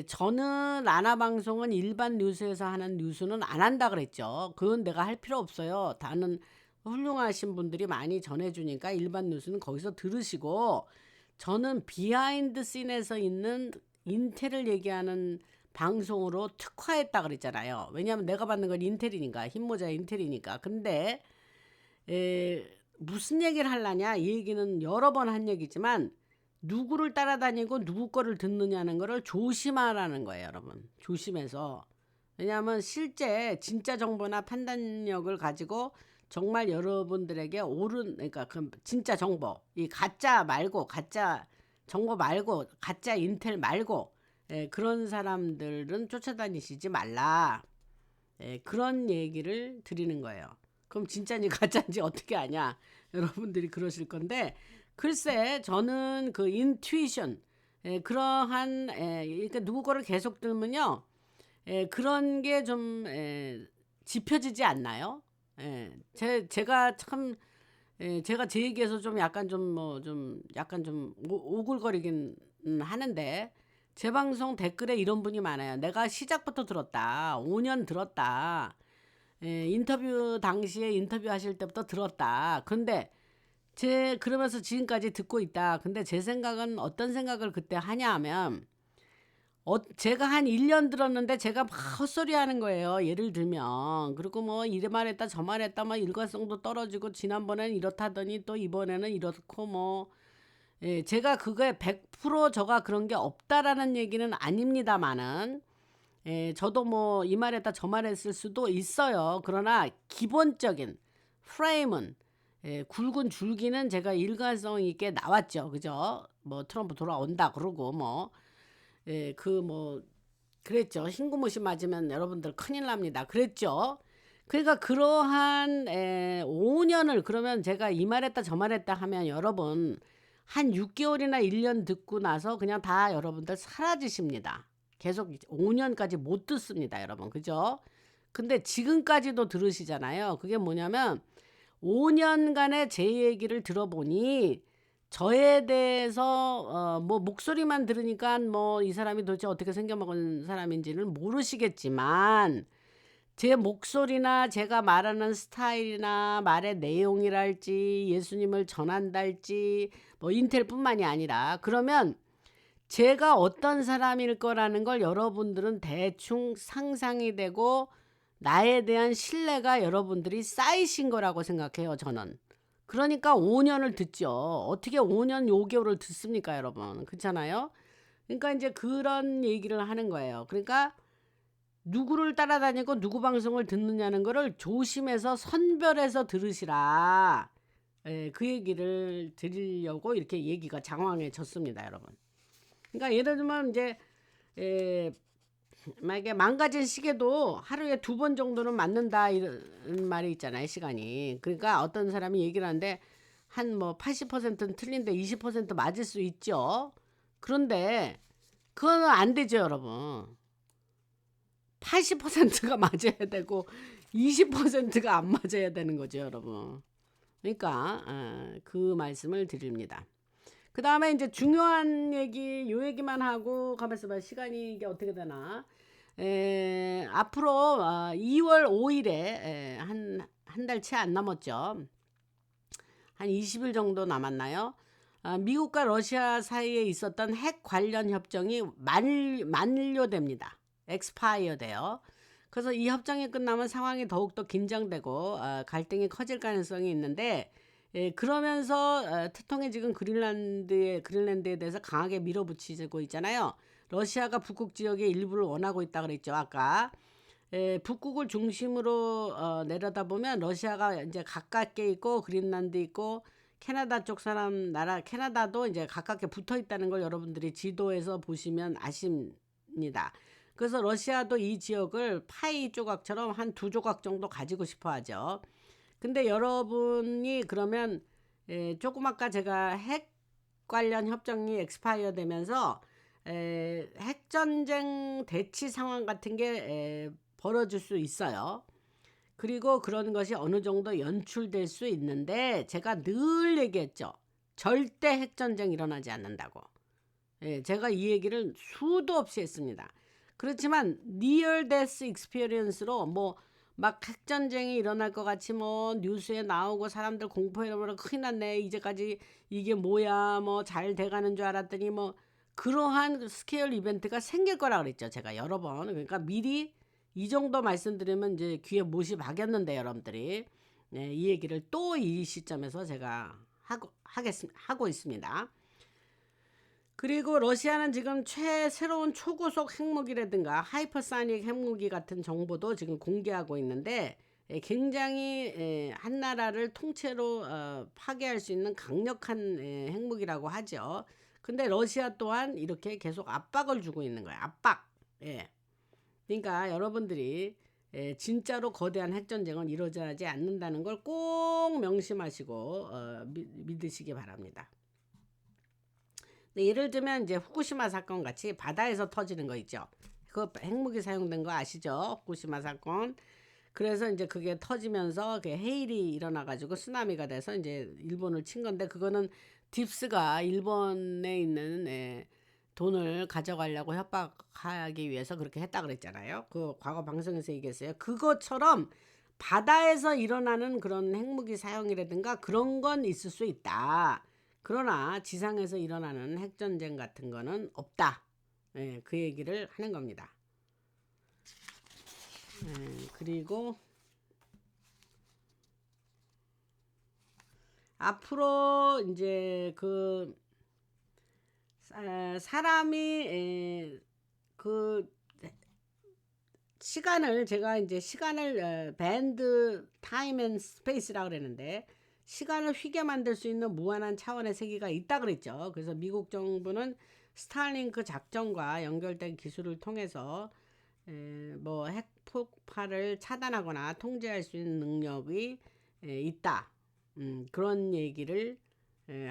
저는 나나 방송은 일반 뉴스에서 하는 뉴스는 안 한다 그랬죠. 그건 내가 할 필요 없어요. 다는 훌륭하신 분들이 많이 전해주니까 일반 뉴스는 거기서 들으시고 저는 비하인드 씬에서 있는 인텔을 얘기하는 방송으로 특화했다 그랬잖아요. 왜냐하면 내가 받는 건 인텔이니까 흰모자 인텔이니까. 근데 무슨 얘기를 하려냐 이 얘기는 여러 번 한 얘기지만 누구를 따라다니고 누구 거를 듣느냐는 거를 조심하라는 거예요, 여러분. 조심해서. 왜냐하면 실제 진짜 정보나 판단력을 가지고 정말 여러분들에게 그러니까 그 진짜 정보, 이 가짜 말고 가짜 정보 말고 가짜 인텔 말고 그런 사람들은 쫓아다니시지 말라. 그런 얘기를 드리는 거예요. 그럼 진짜인지 가짜인지 어떻게 아냐? 여러분들이 그러실 건데 글쎄 저는 그 인투이션 그러한 그러니까 누구 거를 계속 들면요 그런 게 좀 짚혀지지 않나요? 제가 참 제가 제 얘기에서 좀 약간 좀 약간 좀 오글거리긴 하는데 제 방송 댓글에 이런 분이 많아요. 내가 시작부터 들었다. 5년 들었다. 인터뷰 당시에 인터뷰하실 때부터 들었다. 근데 그러면서 지금까지 듣고 있다. 근데 제 생각은 어떤 생각을 그때 하냐 하면 제가 한 1년 들었는데 제가 막 헛소리하는 거예요. 예를 들면. 그리고 뭐 이래 말했다 저 말했다 막 일관성도 떨어지고 지난번에는 이렇다더니 또 이번에는 이렇고 뭐 제가 그거에 100% 저가 그런 게 없다라는 얘기는 아닙니다마는 저도 뭐 이 말했다 저 말했을 수도 있어요. 그러나 기본적인 프레임은 굵은 줄기는 제가 일관성 있게 나왔죠. 그죠? 뭐 트럼프 돌아온다 그러고 뭐 그 뭐 그랬죠. 흰고무신 맞으면 여러분들 큰일 납니다. 그랬죠. 그러니까 그러한 5년을 그러면 제가 이 말했다 저 말했다 하면 여러분 한 6개월이나 1년 듣고 나서 그냥 다 여러분들 사라지십니다. 계속 5년까지 못 듣습니다, 여러분. 그죠? 근데 지금까지도 들으시잖아요. 그게 뭐냐면 5년간의 제 얘기를 들어보니 저에 대해서 뭐 목소리만 들으니까 뭐 이 사람이 도대체 어떻게 생겨먹은 사람인지는 모르시겠지만 제 목소리나 제가 말하는 스타일이나 말의 내용이랄지 예수님을 전한달지 뭐 인텔뿐만이 아니라 그러면 제가 어떤 사람일 거라는 걸 여러분들은 대충 상상이 되고 나에 대한 신뢰가 여러분들이 쌓이신 거라고 생각해요, 저는. 그러니까 5년을 듣죠. 어떻게 5년 5개월을 듣습니까, 여러분? 그렇잖아요? 그러니까 이제 그런 얘기를 하는 거예요. 그러니까 누구를 따라다니고 누구 방송을 듣느냐는 거를 조심해서 선별해서 들으시라. 그 얘기를 드리려고 이렇게 얘기가 장황해졌습니다, 여러분. 그러니까 예를 들면 이제 에, 만약에 망가진 시계도 하루에 2번 정도는 맞는다 이런 말이 있잖아요, 시간이. 그러니까 어떤 사람이 얘기를 하는데 한 뭐 80%는 틀린데 20% 맞을 수 있죠. 그런데 그거는 안 되죠, 여러분. 80%가 맞아야 되고 20%가 안 맞아야 되는 거죠, 여러분. 그러니까 그 말씀을 드립니다. 그 다음에 이제 중요한 얘기, 요 얘기만 하고 가만있어 봐. 시간이 이게 어떻게 되나. 앞으로 2월 5일에 한 달 채 안 남았죠. 한 20일 정도 남았나요? 미국과 러시아 사이에 있었던 핵 관련 협정이 만료됩니다. 엑스파이어 돼요. 그래서 이 협정이 끝나면 상황이 더욱더 긴장되고 갈등이 커질 가능성이 있는데 그러면서 태통이 지금 그린란드에 대해서 강하게 밀어붙이고 있잖아요. 러시아가 북극 지역의 일부를 원하고 있다 그랬죠. 아까 북극을 중심으로 내려다보면 러시아가 이제 가깝게 있고 그린란드 있고 캐나다 쪽 사람 나라 캐나다도 이제 가깝게 붙어 있다는 걸 여러분들이 지도에서 보시면 아십니다. 그래서 러시아도 이 지역을 파이 조각처럼 한 2조각 정도 가지고 싶어 하죠. 근데 여러분이 그러면 조금 아까 제가 핵 관련 협정이 엑스파이어 되면서 핵전쟁 대치 상황 같은 게 벌어질 수 있어요. 그리고 그런 것이 어느 정도 연출될 수 있는데 제가 늘 얘기했죠. 절대 핵전쟁 일어나지 않는다고. 제가 이 얘기를 수도 없이 했습니다. 그렇지만 near death experience로 뭐 막 핵전쟁이 일어날 것 같이 뭐 뉴스에 나오고 사람들 공포에 버려 큰일 났네 이제까지 이게 뭐야 뭐 잘 돼가는 줄 알았더니 뭐 그러한 스케일 이벤트가 생길 거라 그랬죠. 제가 여러 번. 그러니까 미리 이 정도 말씀드리면 이제 귀에 못이 박였는데 여러분들이 이 얘기를 또 이 시점에서 제가 하고 있습니다. 그리고 러시아는 지금 새로운 초고속 핵무기라든가 하이퍼사닉 핵무기 같은 정보도 지금 공개하고 있는데 굉장히 한 나라를 통째로 파괴할 수 있는 강력한 핵무기라고 하죠. 근데 러시아 또한 이렇게 계속 압박을 주고 있는 거예요. 압박. 그러니까 여러분들이 진짜로 거대한 핵전쟁은 이루어지지 않는다는 걸 꼭 명심하시고 믿으시기 바랍니다. 예를 들면 이제 후쿠시마 사건 같이 바다에서 터지는 거 있죠. 그 핵무기 사용된 거 아시죠? 후쿠시마 사건. 그래서 이제 그게 터지면서 그 해일이 일어나가지고 쓰나미가 돼서 이제 일본을 친 건데 그거는 딥스가 일본에 있는 돈을 가져가려고 협박하기 위해서 그렇게 했다 그랬잖아요. 그 과거 방송에서 얘기했어요. 그것처럼 바다에서 일어나는 그런 핵무기 사용이라든가 그런 건 있을 수 있다. 그러나 지상에서 일어나는 핵전쟁 같은 거는 없다. 그 얘기를 하는 겁니다. 그리고 앞으로 이제 그 사람이 그 시간을 제가 이제 시간을 밴드 타임 앤 스페이스라고 그랬는데 시간을 휘게 만들 수 있는 무한한 차원의 세계가 있다 그랬죠. 그래서 미국 정부는 스타링크 작전과 연결된 기술을 통해서 뭐 핵폭발을 차단하거나 통제할 수 있는 능력이 있다. 그런 얘기를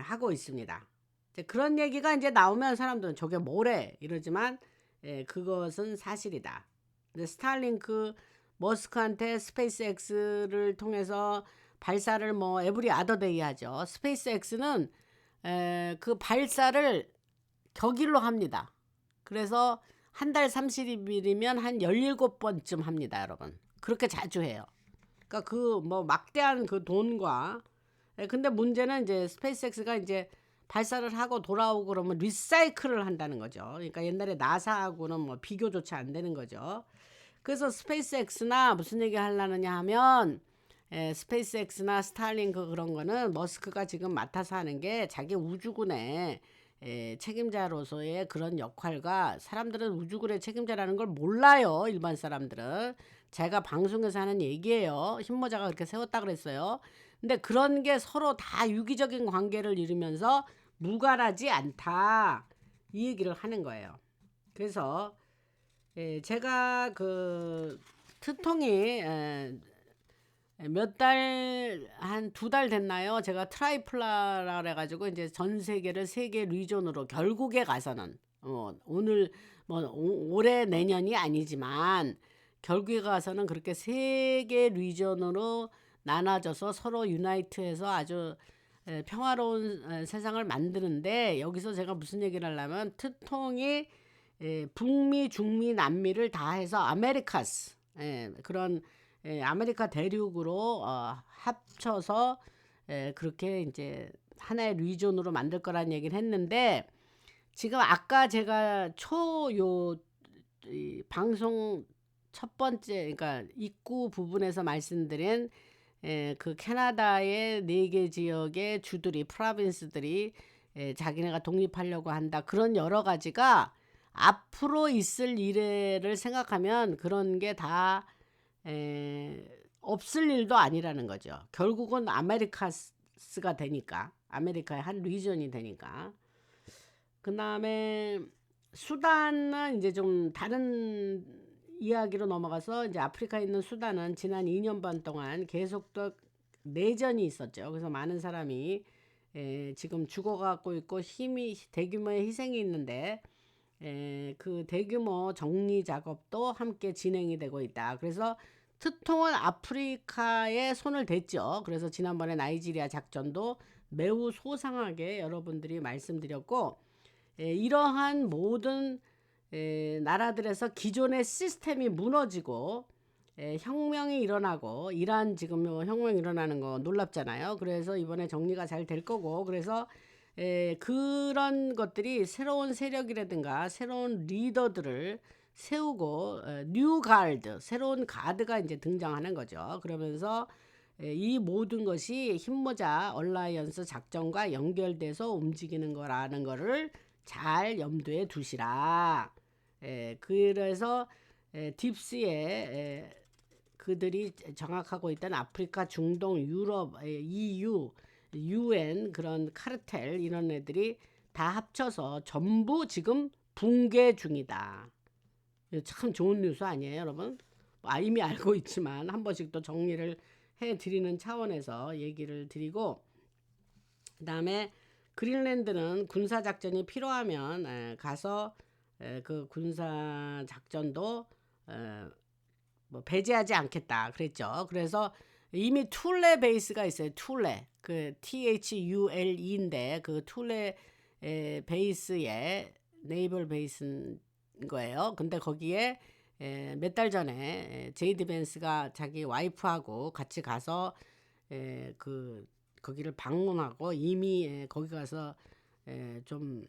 하고 있습니다. 이제 그런 얘기가 이제 나오면 사람들은 저게 뭐래 이러지만 그것은 사실이다. 근데 스타링크 머스크한테 스페이스X를 통해서 발사를 뭐 에브리 아더데이 하죠. 스페이스X는 그 발사를 격일로 합니다. 그래서 한 달 30일이면 한 17번쯤 합니다, 여러분. 그렇게 자주 해요. 그러니까 그 뭐 막대한 그 돈과 근데 문제는 이제 스페이스X가 이제 발사를 하고 돌아오고 그러면 리사이클을 한다는 거죠. 그러니까 옛날에 나사하고는 뭐 비교조차 안 되는 거죠. 그래서 스페이스X나 무슨 얘기 하려느냐 하면 스페이스X나 스타링크 그런 거는 머스크가 지금 맡아서 하는 게 자기 우주군의 책임자로서의 그런 역할과 사람들은 우주군의 책임자라는 걸 몰라요. 일반 사람들은. 제가 방송에서 하는 얘기예요. 흰모자가 그렇게 세웠다 그랬어요. 근데 그런 게 서로 다 유기적인 관계를 이루면서 무관하지 않다. 이 얘기를 하는 거예요. 그래서 제가 그 트통이 몇 달, 한 2달 됐나요? 제가 트라이플라라 그래가지고 이제 전 세계를 3개 리존으로 결국에 가서는 오늘 뭐 올해 내년이 아니지만 결국에 가서는 그렇게 3개 리존으로 나눠져서 서로 유나이트해서 아주 평화로운 세상을 만드는데 여기서 제가 무슨 얘기를 하려면 트통이 북미, 중미, 남미를 다 해서 아메리카스 그런 아메리카 대륙으로 합쳐서 그렇게 이제 하나의 리존으로 만들 거라는 얘기를 했는데 지금 아까 제가 방송 첫 번째 그러니까 입구 부분에서 말씀드린 그 캐나다의 4개 지역의 주들이 프라빈스들이 자기네가 독립하려고 한다. 그런 여러 가지가 앞으로 있을 일을 생각하면 그런 게 다 없을 일도 아니라는 거죠. 결국은 아메리카스가 되니까 아메리카의 한 리전이 되니까. 그 다음에 수단은 이제 좀 다른 이야기로 넘어가서 이제 아프리카에 있는 수단은 지난 2년 반 동안 계속적 내전이 있었죠. 그래서 많은 사람이 지금 죽어가고 있고 대규모의 희생이 있는데 그 대규모 정리 작업도 함께 진행이 되고 있다. 그래서 트통은 아프리카에 손을 댔죠. 그래서 지난번에 나이지리아 작전도 매우 소상하게 여러분들이 말씀드렸고 이러한 모든 나라들에서 기존의 시스템이 무너지고 혁명이 일어나고 이란 지금 혁명 일어나는 거 놀랍잖아요. 그래서 이번에 정리가 잘 될 거고 그래서 그런 것들이 새로운 세력이라든가 새로운 리더들을 세우고 뉴 가드 새로운 가드가 이제 등장하는 거죠. 그러면서 이 모든 것이 흰모자 얼라이언스 작전과 연결돼서 움직이는 거라는 거를 잘 염두에 두시라. 그래서 딥스에 그들이 장악하고 있던 아프리카, 중동, 유럽, EU, UN 그런 카르텔 이런 애들이 다 합쳐서 전부 지금 붕괴 중이다. 참 좋은 뉴스 아니에요, 여러분? 이미 알고 있지만 한 번씩 또 정리를 해드리는 차원에서 얘기를 드리고 그 다음에 그린랜드는 군사작전이 필요하면 가서 그 군사작전도 뭐 배제하지 않겠다 그랬죠. 그래서 이미 툴레 베이스가 있어요. 툴레 그 THULE인데 그 툴레 베이스에 네이벌 베이스인 거예요. 근데 거기에 몇 달 전에 제이드 벤스가 자기 와이프하고 같이 가서 그 거기를 방문하고 이미 거기 가서 좀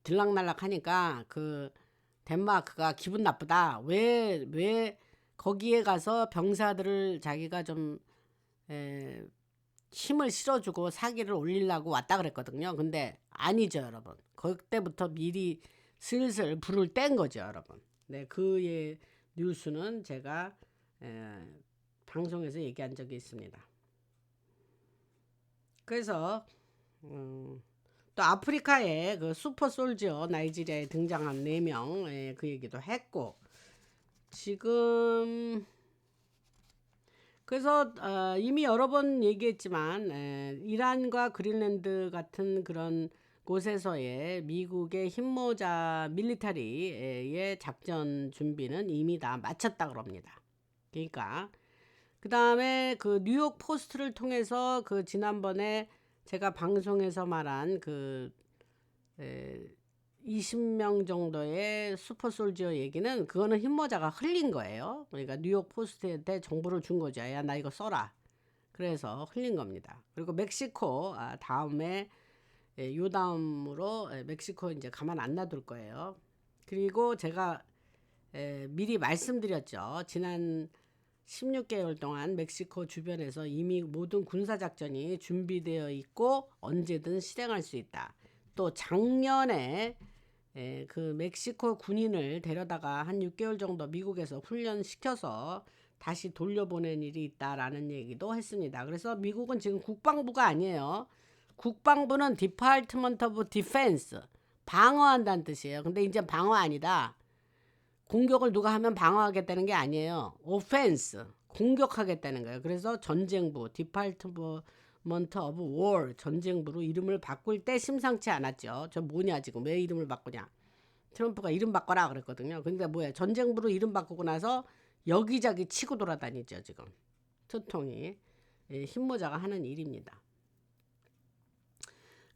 들락날락 하니까 그 덴마크가 기분 나쁘다. 왜 거기에 가서 병사들을 자기가 좀 에, 힘을 실어주고 사기를 올리려고 왔다 그랬거든요. 근데 아니죠, 여러분. 그때부터 미리 슬슬 불을 뗀 거죠, 여러분. 네, 그의 뉴스는 제가 방송에서 얘기한 적이 있습니다. 그래서 또 아프리카에 그 슈퍼 솔저 나이지리아에 등장한 4명 그 얘기도 했고, 지금 그래서 이미 여러 번 얘기했지만 이란과 그린란드 같은 그런 곳에서의 미국의 힘모자 밀리터리의 작전 준비는 이미 다 마쳤다 그럽니다. 그러니까 그 다음에 그 뉴욕 포스트를 통해서 그 지난번에 제가 방송에서 말한 그 20명 정도의 슈퍼솔지어 얘기는 그거는 힘모자가 흘린 거예요. 그러니까 뉴욕 포스트한테 정보를 준 거죠. 야, 나 이거 써라. 그래서 흘린 겁니다. 그리고 멕시코 다음에 요 다음으로 멕시코 이제 가만 안 놔둘 거예요. 그리고 제가 미리 말씀드렸죠. 지난 16개월 동안 멕시코 주변에서 이미 모든 군사작전이 준비되어 있고 언제든 실행할 수 있다. 또 작년에 그 멕시코 군인을 데려다가 한 6개월 정도 미국에서 훈련시켜서 다시 돌려보낸 일이 있다라는 얘기도 했습니다. 그래서 미국은 지금 국방부가 아니에요. 국방부는 Department of Defense, 방어한다는 뜻이에요. 근데 이제 방어 아니다. 공격을 누가 하면 방어하겠다는 게 아니에요. Offense, 공격하겠다는 거예요. 그래서 전쟁부, Department of War, 전쟁부로 이름을 바꿀 때 심상치 않았죠. 저 뭐냐 지금 왜 이름을 바꾸냐. 트럼프가 이름 바꿔라 그랬거든요. 근데 뭐야, 전쟁부로 이름 바꾸고 나서 여기저기 치고 돌아다니죠 지금. 트통이 힘모자가 하는 일입니다.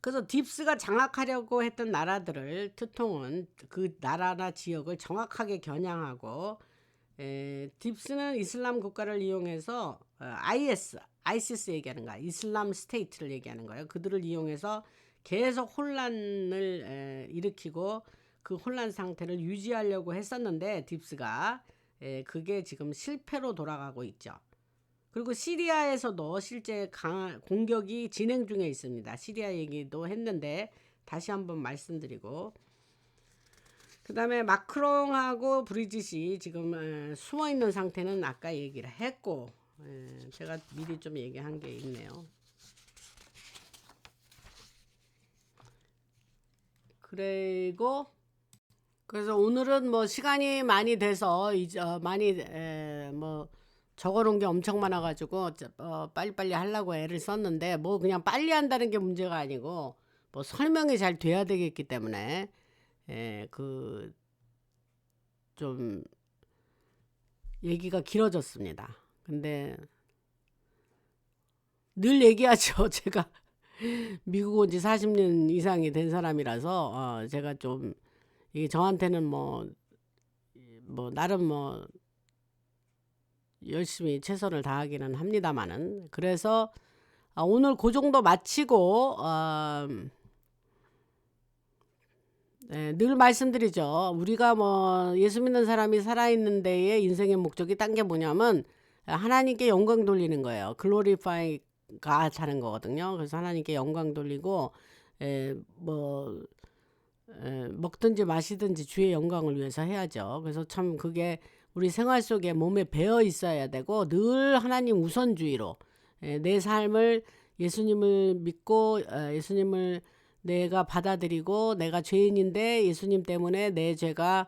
그래서 딥스가 장악하려고 했던 나라들을 트통은 그 나라나 지역을 정확하게 겨냥하고, 딥스는 이슬람 국가를 이용해서 ISIS 얘기하는 거야. 이슬람 스테이트를 얘기하는 거예요. 그들을 이용해서 계속 혼란을 일으키고 그 혼란 상태를 유지하려고 했었는데 딥스가 그게 지금 실패로 돌아가고 있죠. 그리고 시리아에서도 실제 공격이 진행 중에 있습니다. 시리아 얘기도 했는데 다시 한번 말씀드리고, 그 다음에 마크롱하고 브리짓이 지금 숨어있는 상태는 아까 얘기를 했고, 제가 미리 좀 얘기한 게 있네요. 그리고 그래서 오늘은 뭐 시간이 많이 돼서 많이 뭐 적어놓은 게 엄청 많아가지고 빨리빨리 하려고 애를 썼는데, 뭐 그냥 빨리 한다는 게 문제가 아니고 뭐 설명이 잘 돼야 되겠기 때문에 그 좀 얘기가 길어졌습니다. 근데 늘 얘기하죠. 제가 미국 온 지 40년 이상이 된 사람이라서 제가 좀 이게 저한테는 뭐 나름 뭐 열심히 최선을 다하기는 합니다만은, 그래서 오늘 그 정도 마치고 늘 말씀드리죠. 우리가 뭐 예수 믿는 사람이 살아있는 데에 인생의 목적이 딴 게 뭐냐면 하나님께 영광 돌리는 거예요. 글로리파이 가 하는 거거든요. 그래서 하나님께 영광 돌리고 먹든지 마시든지 주의 영광을 위해서 해야죠. 그래서 참 그게 우리 생활 속에 몸에 배어 있어야 되고, 늘 하나님 우선주의로 내 삶을 예수님을 믿고 예수님을 내가 받아들이고, 내가 죄인인데 예수님 때문에 내 죄가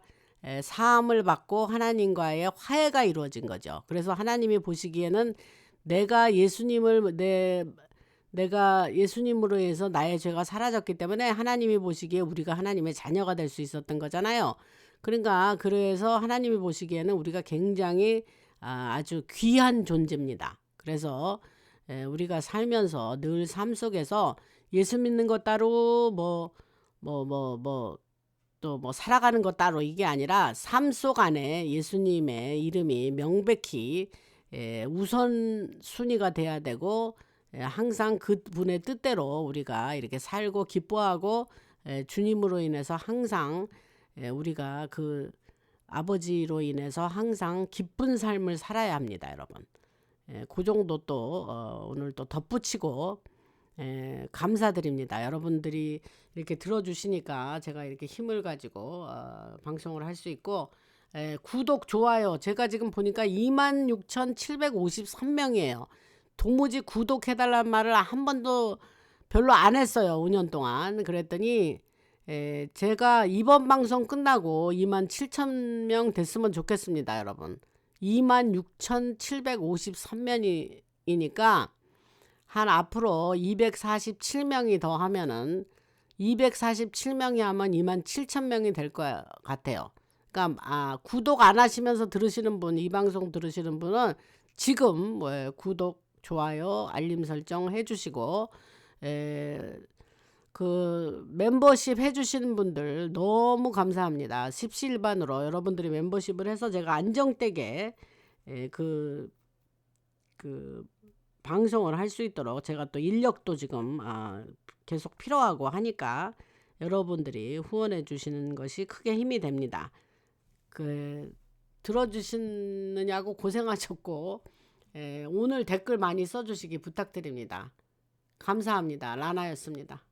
사함을 받고 하나님과의 화해가 이루어진 거죠. 그래서 하나님이 보시기에는 내가 예수님으로 해서 나의 죄가 사라졌기 때문에 하나님이 보시기에 우리가 하나님의 자녀가 될 수 있었던 거잖아요. 그러니까 그래서 하나님이 보시기에는 우리가 굉장히 아주 귀한 존재입니다. 그래서 우리가 살면서 늘 삶 속에서 예수 믿는 것 따로 또 뭐 살아가는 것 따로 이게 아니라 삶 속 안에 예수님의 이름이 명백히 우선 순위가 돼야 되고, 항상 그분의 뜻대로 우리가 이렇게 살고 기뻐하고 주님으로 인해서 항상 우리가 그 아버지로 인해서 항상 기쁜 삶을 살아야 합니다, 여러분. 그 정도 또 오늘 또 덧붙이고 감사드립니다. 여러분들이 이렇게 들어주시니까 제가 이렇게 힘을 가지고 방송을 할 수 있고, 구독, 좋아요. 제가 지금 보니까 26,753명이에요. 도무지 구독해달라는 말을 한 번도 별로 안 했어요. 5년 동안. 그랬더니 제가 이번 방송 끝나고 27,000명 됐으면 좋겠습니다, 여러분. 26,753명이니까 한 앞으로 247명이 더 하면은 247명이 하면 27,000명이 될 것 같아요. 그러니까 구독 안 하시면서 들으시는 분, 이 방송 들으시는 분은 지금 구독, 좋아요, 알림 설정 해주시고, 그 멤버십 해주시는 분들 너무 감사합니다. 십시일반으로 여러분들이 멤버십을 해서 제가 안정되게 그 방송을 할 수 있도록, 제가 또 인력도 지금 계속 필요하고 하니까 여러분들이 후원해 주시는 것이 크게 힘이 됩니다. 들어주시느냐고 고생하셨고, 오늘 댓글 많이 써주시기 부탁드립니다. 감사합니다. 라나였습니다.